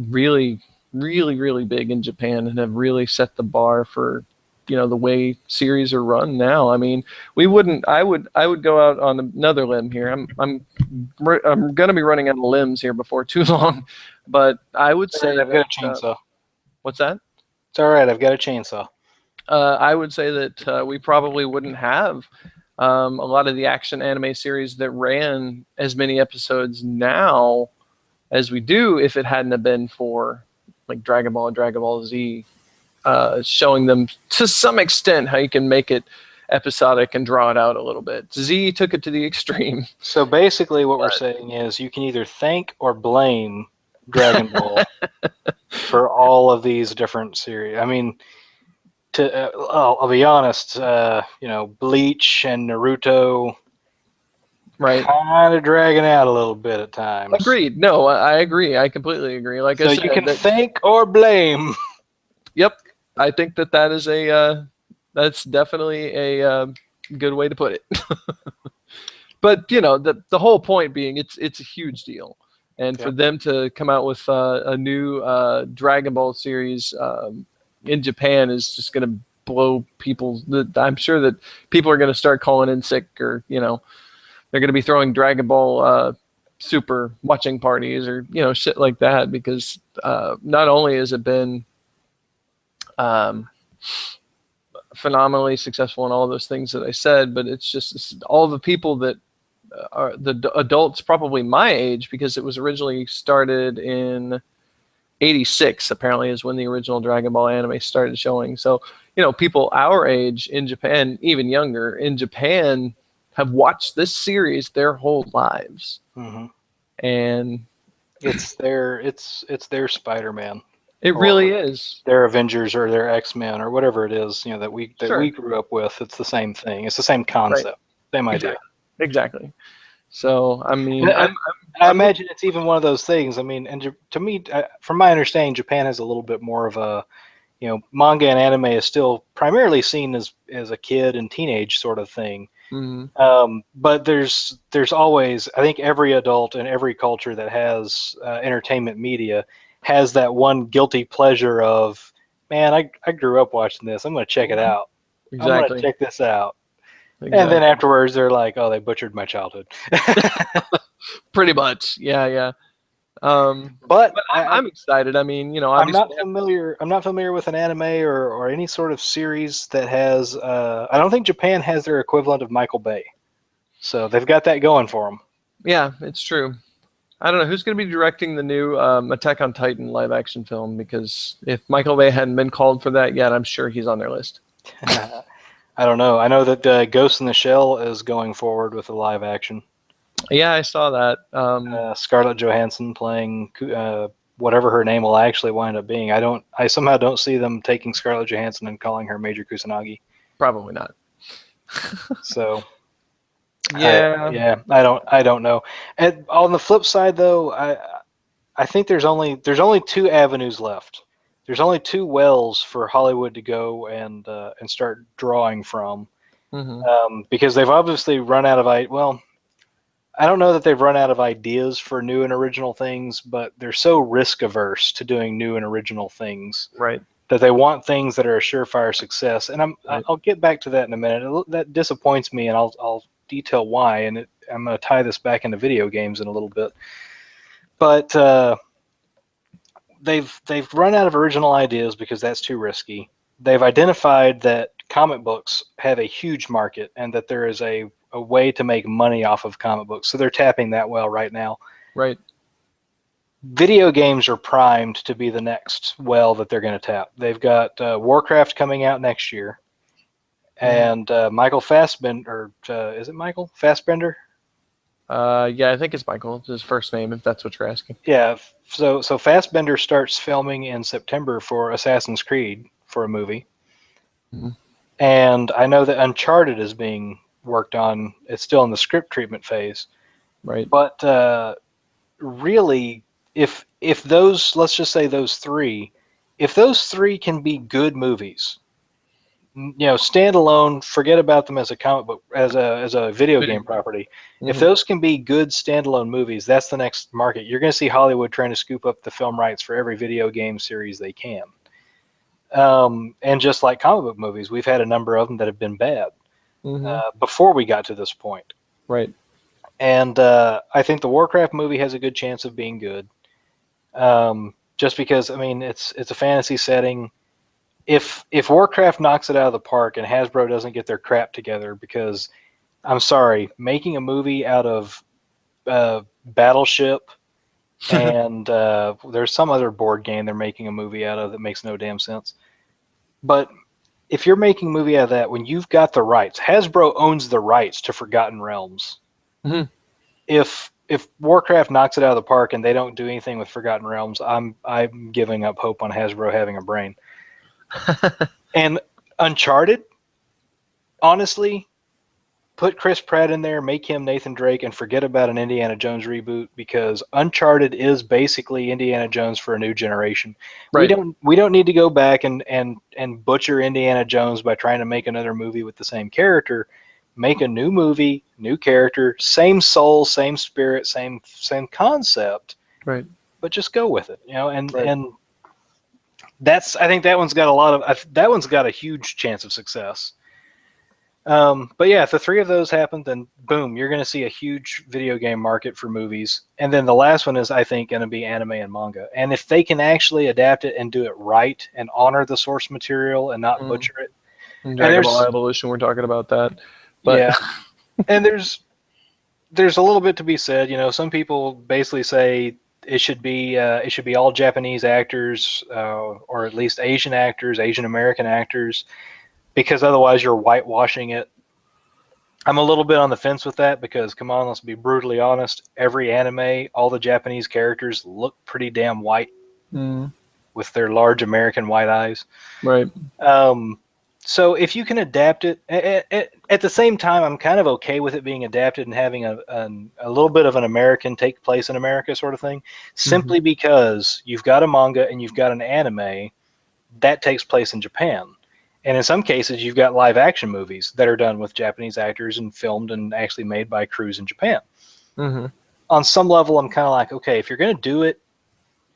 really, really, really big in Japan and have really set the bar for the way series are run now. I mean, we wouldn't. I would go out on another limb here. I'm going to be running out of limbs here before too long, but I would It's all say right, I've got that a chainsaw. what's that? It's all right, I've got a chainsaw. I would say that we probably wouldn't have a lot of the action anime series that ran as many episodes now as we do if it hadn't have been for like Dragon Ball and Dragon Ball Z, showing them to some extent how you can make it episodic and draw it out a little bit. Z took it to the extreme. So basically, what we're But saying is you can either thank or blame Dragon Ball for all of these different series. I mean, I'll be honest. Bleach and Naruto right. kind of dragging out a little bit at times. Agreed. No, I agree. I completely agree. Like I So you said, can thank or blame. yep. I think that is that's definitely a good way to put it. But the whole point being it's a huge deal, and for Yep. them to come out with a new Dragon Ball series in Japan is just going to blow people. I'm sure that people are going to start calling in sick, or they're going to be throwing Dragon Ball Super watching parties, or shit like that, because not only has it been um, phenomenally successful in all those things that I said, but it's all the people that are the adults probably my age, because it was originally started in 86 apparently is when the original Dragon Ball anime started showing. So people our age in Japan, even younger in Japan, have watched this series their whole lives. Hmm. And it's their Spider-Man it really or is. their Avengers or their X-Men or whatever it is, that we Sure. grew up with. It's the same thing. It's the same Right. concept, same idea. Exactly. So I And mean, I I'm imagine it's even one of those things. I mean, and to me, from my understanding, Japan has a little bit more of a, manga and anime is still primarily seen as a kid and teenage sort of thing. mm, But there's always, I think every adult in every culture that has entertainment media has that one guilty pleasure of, man, I grew up watching this. I'm going to check it out. I'm going to exactly. check this out. And then Exactly. afterwards, they're like, oh, they butchered my childhood. Pretty much. Yeah, yeah. But But I'm excited. I mean, I'm obviously. not familiar. I'm not familiar with an anime or any sort of series that has. I don't think Japan has their equivalent of Michael Bay, so they've got that going for them. Yeah, it's true. I don't know who's going to be directing the new Attack on Titan live action film, because if Michael Bay hadn't been called for that yet, I'm sure he's on their list. I don't know. I know that Ghost in the Shell is going forward with a live action. Yeah, I saw that. Scarlett Johansson playing whatever her name will actually wind up being. I somehow don't see them taking Scarlett Johansson and calling her Major Kusanagi. Probably not. So Yeah. I don't know. And on the flip side, though, I think there's only two avenues left. There's only two wells for Hollywood to go and start drawing from, Hmm. because they've obviously run out of well, I don't know that they've run out of ideas for new and original things, but they're so risk averse to doing new and original things Right. that they want things that are a surefire success. And Right. I'll get back to that in a minute. That disappoints me, and I'll detail why. And I'm going to tie this back into video games in a little bit. But they've run out of original ideas because that's too risky. They've identified that comic books have a huge market and that there is a way to make money off of comic books. So they're tapping that well right now. Right. Video games are primed to be the next well that they're going to tap. They've got Warcraft coming out next year, and Michael Fassbender, is it Michael Fassbender? Yeah, I think it's Michael. It's his first name, if that's what you're asking. Yeah. So Fassbender starts filming in September for Assassin's Creed for a movie, and I know that Uncharted is being worked on. It's still in the script treatment phase, Right. but really, if those, let's just say those three, if those three can be good movies, standalone, forget about them as a comic book, as a video game property. If those can be good standalone movies, that's the next market. You're going to see Hollywood trying to scoop up the film rights for every video game series they can. And just like comic book movies, we've had a number of them that have been bad before we got to this point. Right. And I think the Warcraft movie has a good chance of being good, just because, I mean, it's a fantasy setting. If Warcraft knocks it out of the park and Hasbro doesn't get their crap together, because I'm sorry, making a movie out of Battleship and there's some other board game they're making a movie out of that makes no damn sense. But if you're making a movie out of that, when you've got the rights, Hasbro owns the rights to Forgotten Realms. If Warcraft knocks it out of the park and they don't do anything with Forgotten Realms, I'm giving up hope on Hasbro having a brain. And Uncharted, honestly, put Chris Pratt in there, make him Nathan Drake, and forget about an Indiana Jones reboot, because Uncharted is basically Indiana Jones for a new generation. Right. We don't need to go back and butcher Indiana Jones by trying to make another movie with the same character. Make a new movie, new character, same soul, same spirit, same concept. Right. But just go with it, and that's, I think that one's got a huge chance of success. But yeah, if the three of those happen, then boom, you're going to see a huge video game market for movies. And then the last one is, I think, going to be anime and manga. And if they can actually adapt it and do it right and honor the source material and not butcher it. Dragon Ball Evolution, we're talking about that. But yeah, and there's a little bit to be said. Some people basically say it should be all Japanese actors, or at least Asian actors, Asian American actors, because otherwise you're whitewashing it. I'm a little bit on the fence with that, because, come on, let's be brutally honest. Every anime, all the Japanese characters look pretty damn white with their large American white eyes. Right. So if you can adapt it, at the same time, I'm kind of okay with it being adapted and having a little bit of an American take place in America sort of thing, simply because you've got a manga and you've got an anime that takes place in Japan. And in some cases, you've got live action movies that are done with Japanese actors and filmed and actually made by crews in Japan. On some level, I'm kind of like, okay, if you're going to do it,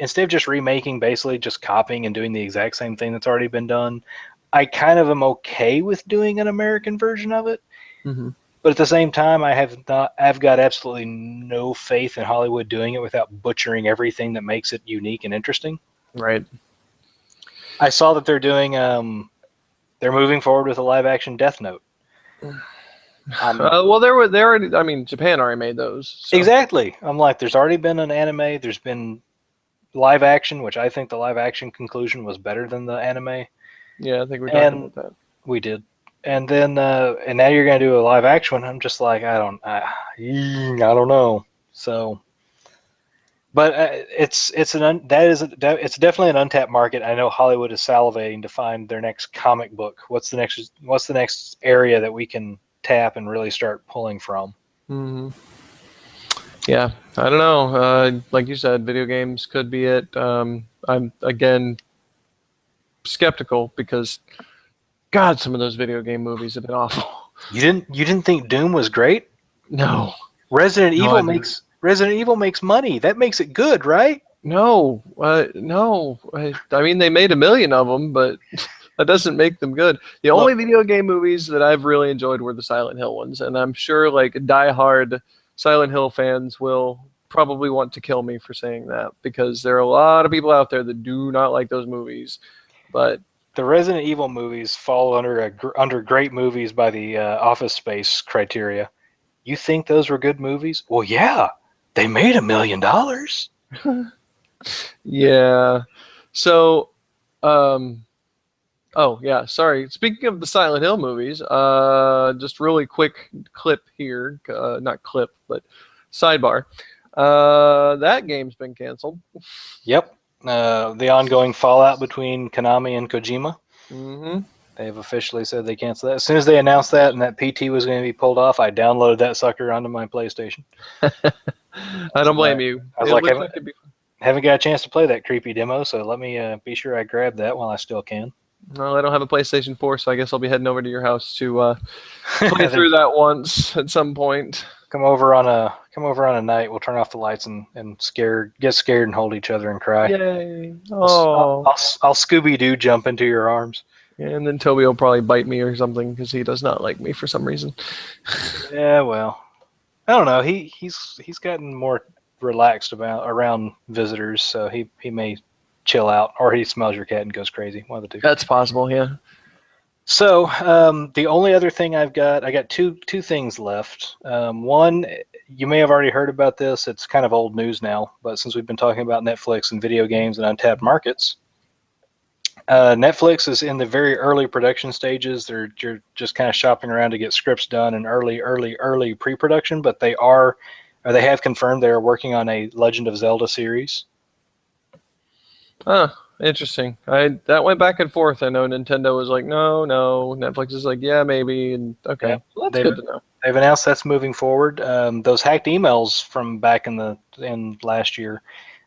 instead of just remaking, basically just copying and doing the exact same thing that's already been done, I kind of am okay with doing an American version of it. But at the same time, I've got absolutely no faith in Hollywood doing it without butchering everything that makes it unique and interesting. Right. I saw that they're doing, they're moving forward with a live action Death Note. Well, they already, I mean, Japan already made those. So. Exactly. I'm like, there's already been an anime, there's been live action, which I think the live action conclusion was better than the anime. Yeah, I think we talked about that. We did. And then, and now you're going to do a live action one. I'm just like, I don't know. So, but it's definitely an untapped market. I know Hollywood is salivating to find their next comic book. What's the next area that we can tap and really start pulling from? Yeah, I don't know. Like you said, video games could be it. I'm again skeptical, because God, some of those video game movies have been awful. You didn't think Doom was great? No. Resident Evil makes money. That makes it good, right? No. No. I mean, they made 1 million of them, but that doesn't make them good. The only video game movies that I've really enjoyed were the Silent Hill ones, and I'm sure like diehard Silent Hill fans will probably want to kill me for saying that, because there are a lot of people out there that do not like those movies. But the Resident Evil movies fall under great movies by the Office Space criteria. You think those were good movies? Well, yeah, They made $1 million. Yeah. So, oh yeah, sorry. Speaking of the Silent Hill movies, just really quick clip here, not clip, but sidebar. That game's been canceled. Yep. The ongoing fallout between Konami and Kojima. Mm-hmm. They've officially said they canceled that. As soon as they announced that and that PT was going to be pulled off, I downloaded that sucker onto my PlayStation. I don't blame you. I was It like, looks like it'd be. haven't got a chance to play that creepy demo, so let me be sure I grab that while I still can. Well, I don't have a PlayStation 4, so I guess I'll be heading over to your house to play through that once at some point. Come over on a night. We'll turn off the lights and get scared and hold each other and cry. Yay! Oh, I'll Scooby Doo jump into your arms. and then Toby will probably bite me or something because he does not like me for some reason. Yeah, well, I don't know. He's gotten more relaxed around visitors, so he may chill out, or he smells your cat and goes crazy. One of the two. That's possible, yeah. So the only other thing I got two things left. One, you may have already heard about this. It's kind of old news now, but since we've been talking about Netflix and video games and untapped markets, Netflix is in the very early production stages. They're just kind of shopping around to get scripts done in early pre-production, but they have confirmed they are working on a Legend of Zelda series. Huh. Interesting. That went back and forth. I know Nintendo was like, no. Netflix is like, yeah, maybe. And okay, Yeah, well, that's good to know. They've announced that's moving forward. Those hacked emails from back in last year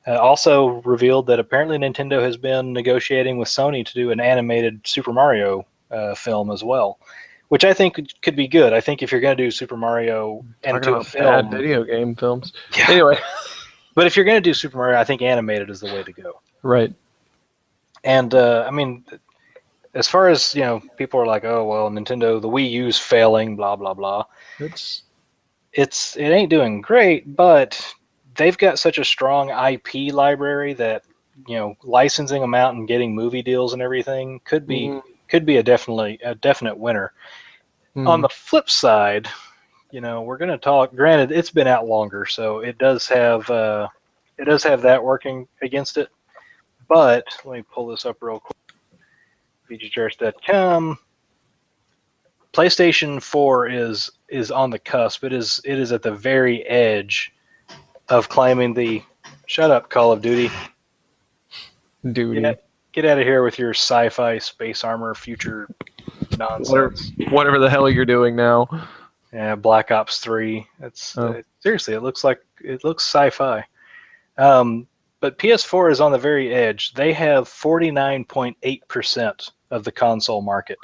also revealed that apparently Nintendo has been negotiating with Sony to do an animated Super Mario film as well, which I think could be good. I think if you're going to do Super Mario and do a film, bad video game films. Yeah. Anyway, but if you're going to do Super Mario, I think animated is the way to go. right. And I mean, as far as people are like, oh well, Nintendo, the Wii U's failing, blah blah blah. It ain't doing great, but they've got such a strong IP library that licensing them out and getting movie deals and everything could be a definite winner. On the flip side, we're going to talk. Granted, it's been out longer, so it does have that working against it. But let me pull this up real quick. VGCharts.com. PlayStation 4 is on the cusp. It is at the very edge of claiming the shut up Call of Duty. Get out of here with your sci-fi space armor future nonsense. Whatever the hell you're doing now. Yeah, Black Ops 3. Seriously, it looks sci-fi. But PS4 is on the very edge. They have 49.8% of the console market.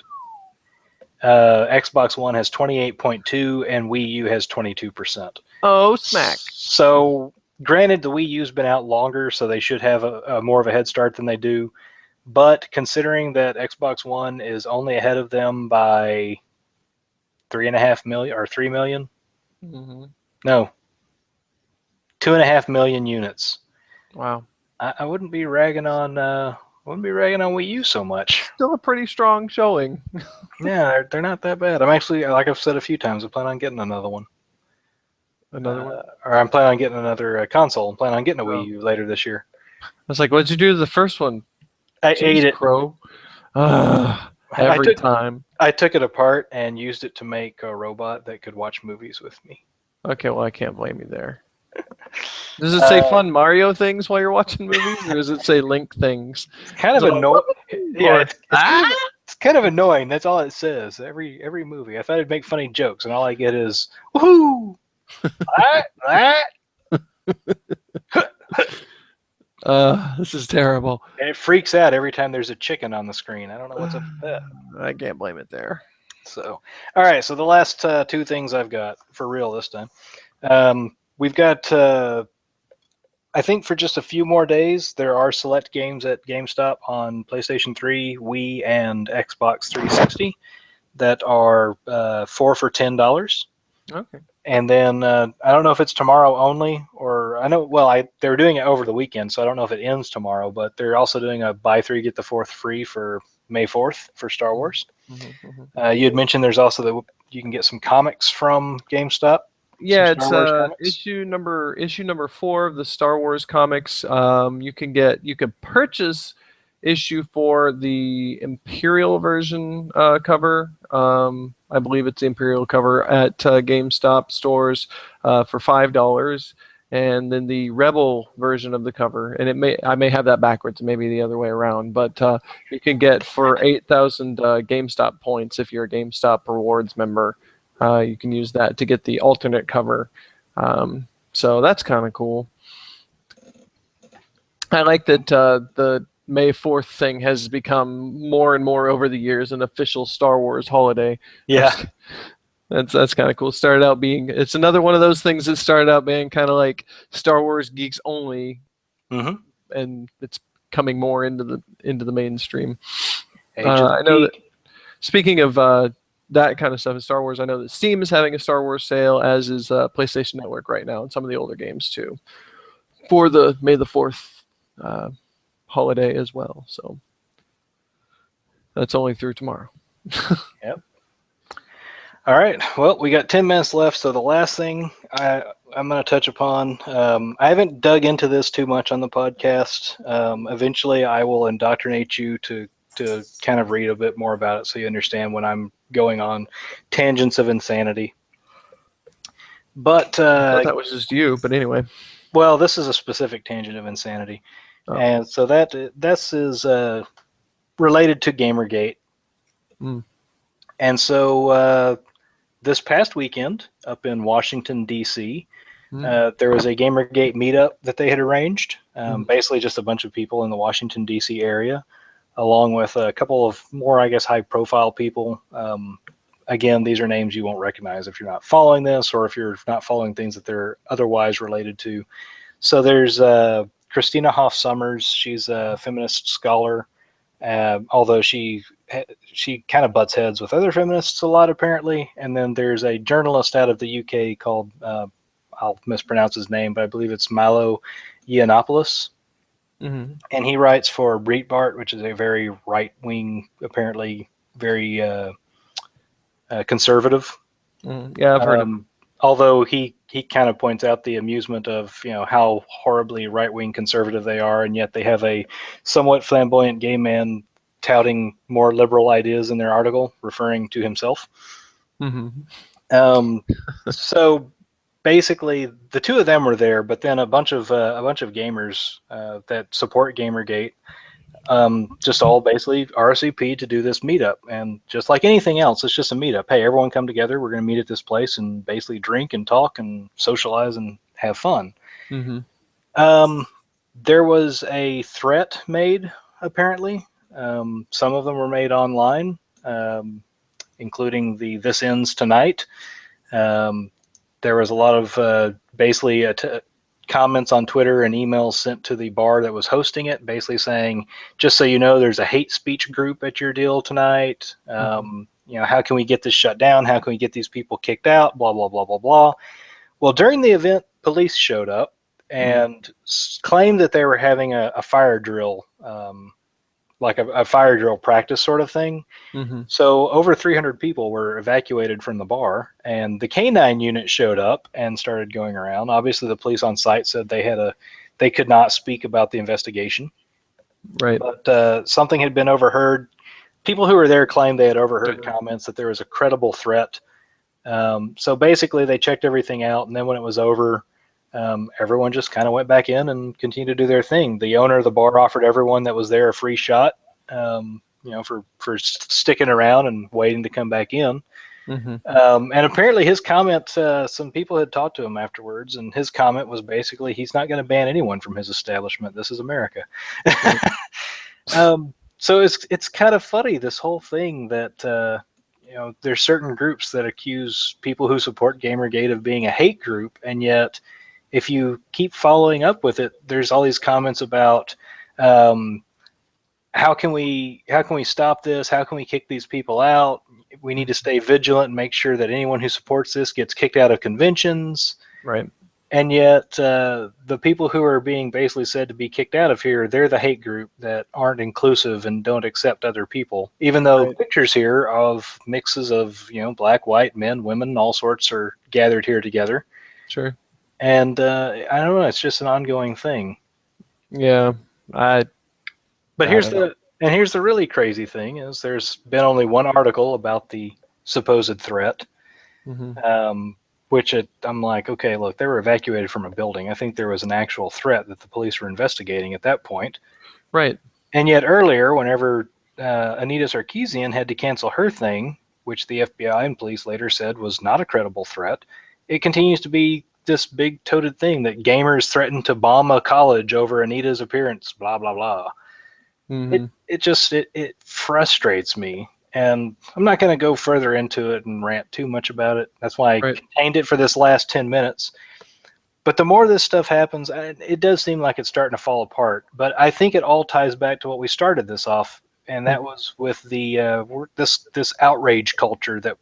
Xbox One has 28.2%, and Wii U has 22%. Oh, smack. So, granted, the Wii U's been out longer, so they should have a more of a head start than they do. But considering that Xbox One is only ahead of them by 3.5 million or 3 million, no, 2.5 million units. Wow. I wouldn't be ragging on Wii U so much. Still a pretty strong showing. Yeah, they're not that bad. I'm actually, like I've said a few times, I plan on getting another one. Another one? Or I'm planning on getting another console. I'm planning on getting a Wii U later this year. I was like, what'd you do to the first one? I ate it. Crow. Every time. I took it apart and used it to make a robot that could watch movies with me. Okay, well, I can't blame you there. Does it say fun Mario things while you're watching movies, or does it say Link things? It's kind of annoying. Yeah, it's kind of annoying. That's all it says. Every movie. I thought it'd make funny jokes, and all I get is woohoo! This is terrible. And it freaks out every time there's a chicken on the screen. I don't know what's up with that. I can't blame it there. So, all right. So the last two things I've got for real this time. We've got, I think for just a few more days, there are select games at GameStop on PlayStation 3, Wii, and Xbox 360 that are 4 for $10. Okay. And then I don't know if it's tomorrow only, or I know, well, they were doing it over the weekend, so I don't know if it ends tomorrow, but they're also doing a buy 3, get the 4th free for May 4th for Star Wars. You had mentioned there's also you can get some comics from GameStop. Some Yeah, Star it's Wars comics. issue number 4 of the Star Wars comics. You can purchase issue 4, the Imperial version cover. I believe it's the Imperial cover at GameStop stores for $5, and then the Rebel version of the cover, and I may have that backwards, maybe the other way around, but you can get for 8,000 GameStop points if you're a GameStop Rewards member. You can use that to get the alternate cover. So that's kind of cool. I like that the May 4th thing has become more and more over the years an official Star Wars holiday. Yeah. That's kind of cool. It's another one of those things that started out being kind of like Star Wars geeks only, Mm-hmm. and it's coming more into the mainstream. Age of the I know that, Geek. speaking of that kind of stuff in Star Wars, I know that Steam is having a Star Wars sale, as is PlayStation Network right now, and some of the older games too, for the May the 4th holiday as well. So that's only through tomorrow. Yep. All right. Well, we got 10 minutes left. So the last thing I'm going to touch upon, I haven't dug into this too much on the podcast. Eventually, I will indoctrinate you to kind of read a bit more about it so you understand when I'm going on tangents of insanity. But I thought that was just you, but anyway. well, this is a specific tangent of insanity, and so this is related to Gamergate. Mm. And so this past weekend up in Washington, D.C., there was a Gamergate meetup that they had arranged. Basically, just a bunch of people in the Washington, D.C. area, along with a couple of more, I guess, high-profile people. Again, these are names you won't recognize if you're not following this or if you're not following things that they're otherwise related to. So there's Christina Hoff Sommers. She's a feminist scholar, although she kind of butts heads with other feminists a lot, apparently. And then there's a journalist out of the UK called, I'll mispronounce his name, but I believe it's Milo Yiannopoulos. Mm-hmm. And he writes for Breitbart, which is a very right-wing, apparently very conservative. Yeah, I've heard of him. Although he kind of points out the amusement of how horribly right-wing conservative they are, and yet they have a somewhat flamboyant gay man touting more liberal ideas in their article, referring to himself. Mm-hmm. So basically, the two of them were there, but then a bunch of gamers that support Gamergate just all basically RSVP to do this meetup. And just like anything else, it's just a meetup. Hey, everyone come together. We're going to meet at this place and basically drink and talk and socialize and have fun. Mm-hmm. There was a threat made, apparently. Some of them were made online, including the "This Ends Tonight." There was a lot of basically comments on Twitter and emails sent to the bar that was hosting it, basically saying, just so you know, there's a hate speech group at your deal tonight. How can we get this shut down? How can we get these people kicked out? Blah, blah, blah, blah, blah. Well, during the event, police showed up and claimed that they were having a fire drill, like a fire drill practice sort of thing. Mm-hmm. So over 300 people were evacuated from the bar, and the K9 unit showed up and started going around. Obviously, the police on site said they could not speak about the investigation. Right. But something had been overheard. People who were there claimed they had overheard comments that there was a credible threat. So basically, they checked everything out, and then when it was over, everyone just kind of went back in and continued to do their thing. The owner of the bar offered everyone that was there a free shot. For sticking around and waiting to come back in. And apparently his comment, some people had talked to him afterwards, and his comment was basically, he's not going to ban anyone from his establishment. This is America. So it's kind of funny, this whole thing that, there's certain groups that accuse people who support Gamergate of being a hate group, and yet if you keep following up with it, there's all these comments about, how can we stop this? How can we kick these people out? We need to stay vigilant and make sure that anyone who supports this gets kicked out of conventions. Right. And yet, the people who are being basically said to be kicked out of here, they're the hate group that aren't inclusive and don't accept other people. Even though Right. pictures here of mixes of, black, white, men, women, all sorts are gathered here together. Sure. And I don't know, it's just an ongoing thing. Yeah. I But I don't know. here's the really crazy thing is there's been only one article about the supposed threat. Hmm. Um, I'm like, okay, look, they were evacuated from a building. I think there was an actual threat that the police were investigating at that point. Right. And yet earlier, whenever Anita Sarkeesian had to cancel her thing, which the FBI and police later said was not a credible threat, it continues to be this big toted thing that gamers threatened to bomb a college over Anita's appearance, blah, blah, blah. Hmm. It frustrates me. And I'm not going to go further into it and rant too much about it. That's why I Right. contained it for this last 10 minutes. But the more this stuff happens, it does seem like it's starting to fall apart. But I think it all ties back to what we started this off, and that was with the this outrage culture that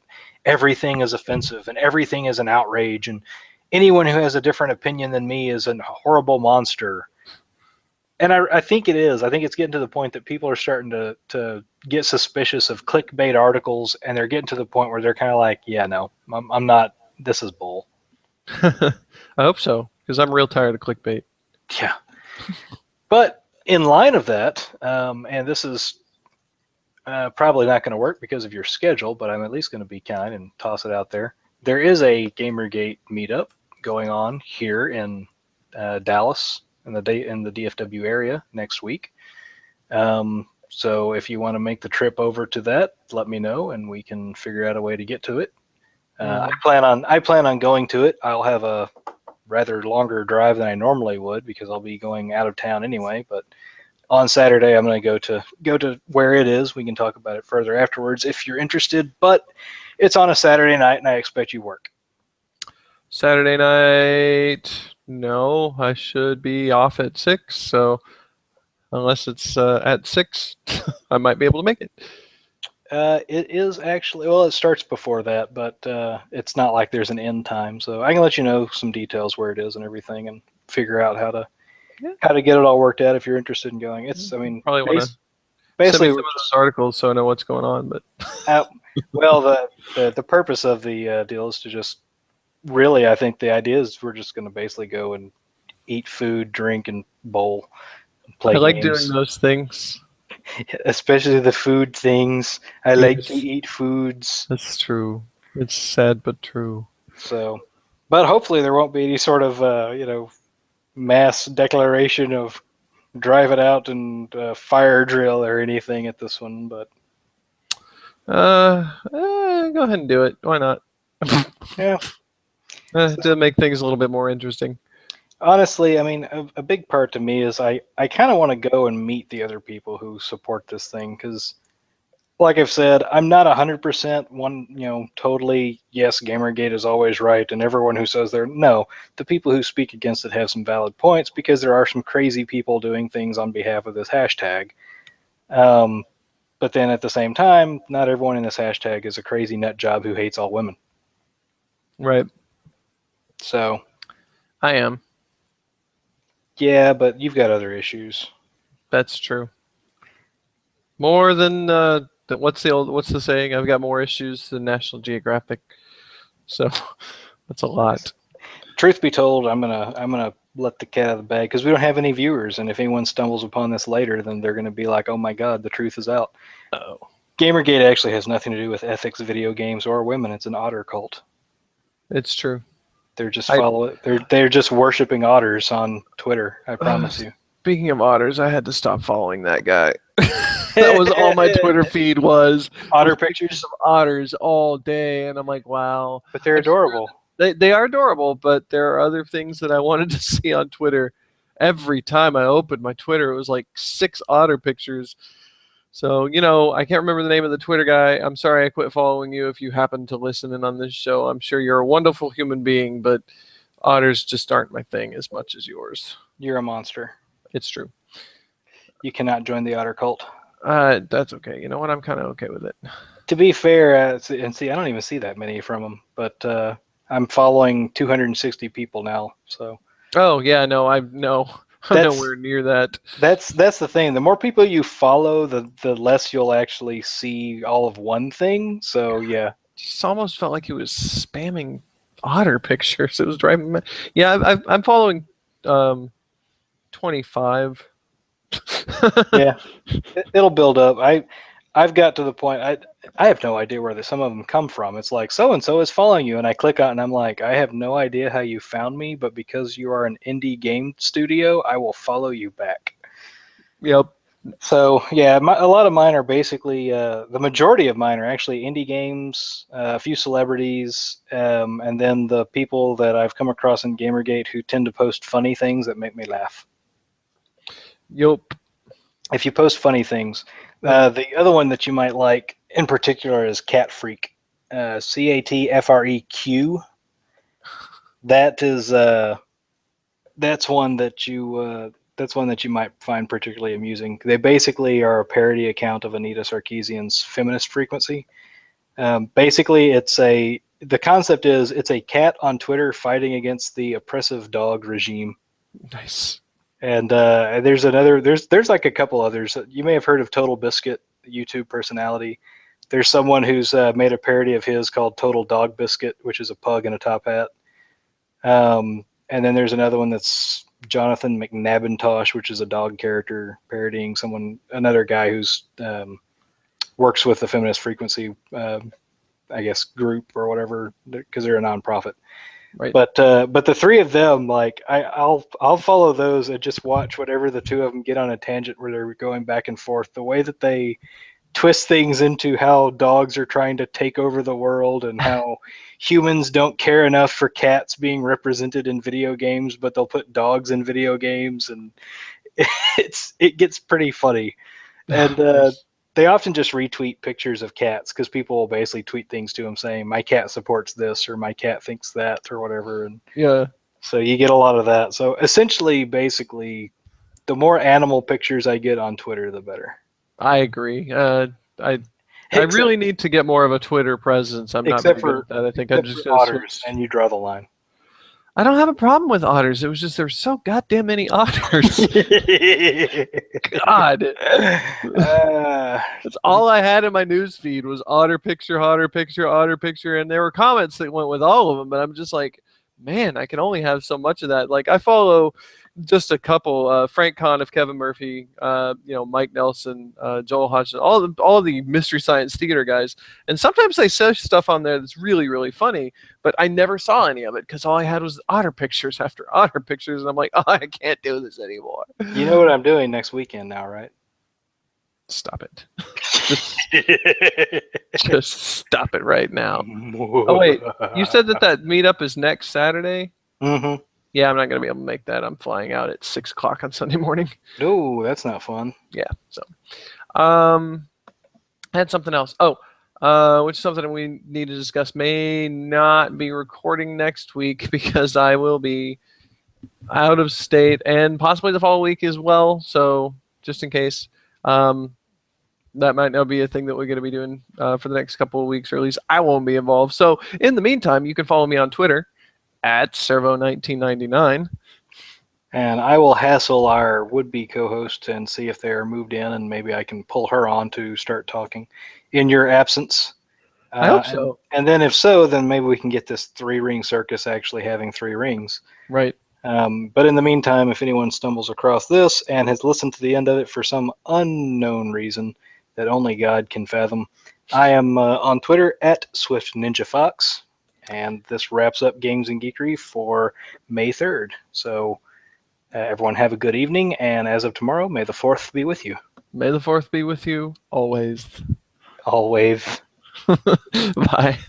everything is offensive and everything is an outrage, and anyone who has a different opinion than me is a horrible monster. And I think it is. I think it's getting to the point that people are starting to get suspicious of clickbait articles, and they're getting to the point where they're kind of like, yeah, no, I'm not. This is bull. I hope so, because I'm real tired of clickbait. Yeah. But in line of that, and this is probably not going to work because of your schedule, but I'm at least going to be kind and toss it out there. There is a Gamergate meetup going on here in Dallas in the DFW area next week. So if you want to make the trip over to that, let me know and we can figure out a way to get to it. I plan on going to it. I'll have a rather longer drive than I normally would because I'll be going out of town anyway. But on Saturday, I'm going to go to where it is. We can talk about it further afterwards if you're interested. But it's on a Saturday night, and I expect you work. Saturday night, no, I should be off at 6. So unless it's at 6, I might be able to make it. It is actually, well, it starts before that, but it's not like there's an end time. So I can let you know some details where it is and everything, and figure out how to get it all worked out if you're interested in going. It's, I mean, Probably want to send basically me some we're of just those articles so I know what's going on. But well, the purpose of the deal is to just really, I think the idea is we're just going to basically go and eat food, drink, and bowl, and I play like doing games. those things. Especially the food things. I like to Yes, eat foods. that's true. It's sad but true. So, but hopefully there won't be any sort of mass declaration of drive it out and fire drill or anything at this one. But Go ahead and do it. Why not? yeah, To make things a little bit more interesting. honestly, I mean, a big part to me is I kind of want to go and meet the other people who support this thing because, like I've said, I'm not 100% totally, yes, Gamergate is always right, and everyone who says they're, no, the people who speak against it have some valid points because there are some crazy people doing things on behalf of this hashtag. Um, but then at the same time, not everyone in this hashtag is a crazy nut job who hates all women. Right. So, I am. yeah, but you've got other issues. That's true. More than what's the saying? I've got more issues than National Geographic. So that's a lot. Truth be told, I'm gonna let the cat out of the bag because we don't have any viewers, and if anyone stumbles upon this later, then they're gonna be like, "Oh my God, the truth is out." Oh, Gamergate actually has nothing to do with ethics, video games, or women. It's an otter cult. it's true. They're just I they're just worshiping otters on Twitter. I promise you. Speaking of otters, I had to stop following that guy. That was all my Twitter feed was Otter pictures pictures, of otters all day, and I'm like, wow. but they're adorable. They are adorable, but there are other things that I wanted to see on Twitter. Every time I opened my Twitter, it was like 6 otter pictures. So, I can't remember the name of the Twitter guy. I'm sorry I quit following you if you happen to listen in on this show. I'm sure you're a wonderful human being, but otters just aren't my thing as much as yours. You're a monster. It's true. You cannot join the otter cult. That's okay. You know what? I'm kind of okay with it. To be fair, and see, I don't even see that many from them, but I'm following 260 people now. So Oh yeah, no, I'm that's nowhere near that. that's the thing. The more people you follow, the less you'll actually see all of one thing. So yeah. Just almost felt like he was spamming otter pictures. It was driving me. Yeah, I'm following 25. Yeah, it'll build up. I've got to the point. I have no idea where some of them come from. It's like so and so is following you, and I click on, it and I'm like, I have no idea how you found me, but because you are an indie game studio, I will follow you back. Yep. So yeah, a lot of mine are basically the majority of mine are actually indie games, a few celebrities, and then the people that I've come across in GamerGate who tend to post funny things that make me laugh. Yep. If you post funny things. The other one that you might like in particular is Cat Freak, CATFREQ. That is that's one that you might find particularly amusing. They basically are a parody account of Anita Sarkeesian's Feminist Frequency. Basically, the concept is it's a cat on Twitter fighting against the oppressive dog regime. Nice. And there's like a couple others. You may have heard of Total Biscuit, YouTube personality. There's someone who's made a parody of his called Total Dog Biscuit, which is a pug in a top hat. And then there's another one that's Jonathan McNabintosh, which is a dog character parodying another guy who's works with the Feminist Frequency, I guess, group or whatever, because they're a nonprofit. Right. But the three of them, like I'll follow those and just watch whatever the two of them get on a tangent where they're going back and forth. The way that they twist things into how dogs are trying to take over the world and how humans don't care enough for cats being represented in video games, but they'll put dogs in video games, and it gets pretty funny. And Nice. they often just retweet pictures of cats because people will basically tweet things to them saying my cat supports this or my cat thinks that or whatever, and Yeah. so you get a lot of that. So essentially, basically, the more animal pictures I get on Twitter, the better. I agree. I Except really need to get more of a Twitter presence. I'm not except very good for at that. I think I'm except just for gonna otters, switch. and you draw the line. I don't have a problem with otters. It was just there's so goddamn many otters. God, that's all I had in my news feed was otter picture, otter picture, and there were comments that went with all of them. But I'm just like, man, I can only have so much of that. Like I follow just a couple: Frank Conniff, Kevin Murphy, Mike Nelson, Joel Hodgson, all the Mystery Science Theater guys. And sometimes they say stuff on there that's really really funny, but I never saw any of it because all I had was otter pictures after otter pictures, and I'm like, oh, I can't do this anymore. You know what I'm doing next weekend now, right? Stop it. Just stop it right now. Oh wait, you said that meetup is next Saturday? Mm-hmm. Yeah, I'm not gonna be able to make that. I'm flying out at 6 o'clock on Sunday morning. No, that's not fun. Yeah. So, I had something else. Oh, which is something we need to discuss. May not be recording next week because I will be out of state and possibly the following week as well. So just in case. That might not be a thing that we're going to be doing for the next couple of weeks, or at least I won't be involved. So in the meantime, you can follow me on Twitter at Servo1999. And I will hassle our would-be co-host and see if they are moved in, and maybe I can pull her on to start talking in your absence. I hope so. And then if so, then maybe we can get this three-ring circus actually having three rings. Right. But in the meantime, if anyone stumbles across this and has listened to the end of it for some unknown reason that only God can fathom, I am on Twitter at SwiftNinjaFox, and this wraps up Games and Geekery for May 3rd. So everyone have a good evening, and as of tomorrow, may the 4th be with you. May the 4th be with you always. Always. Bye.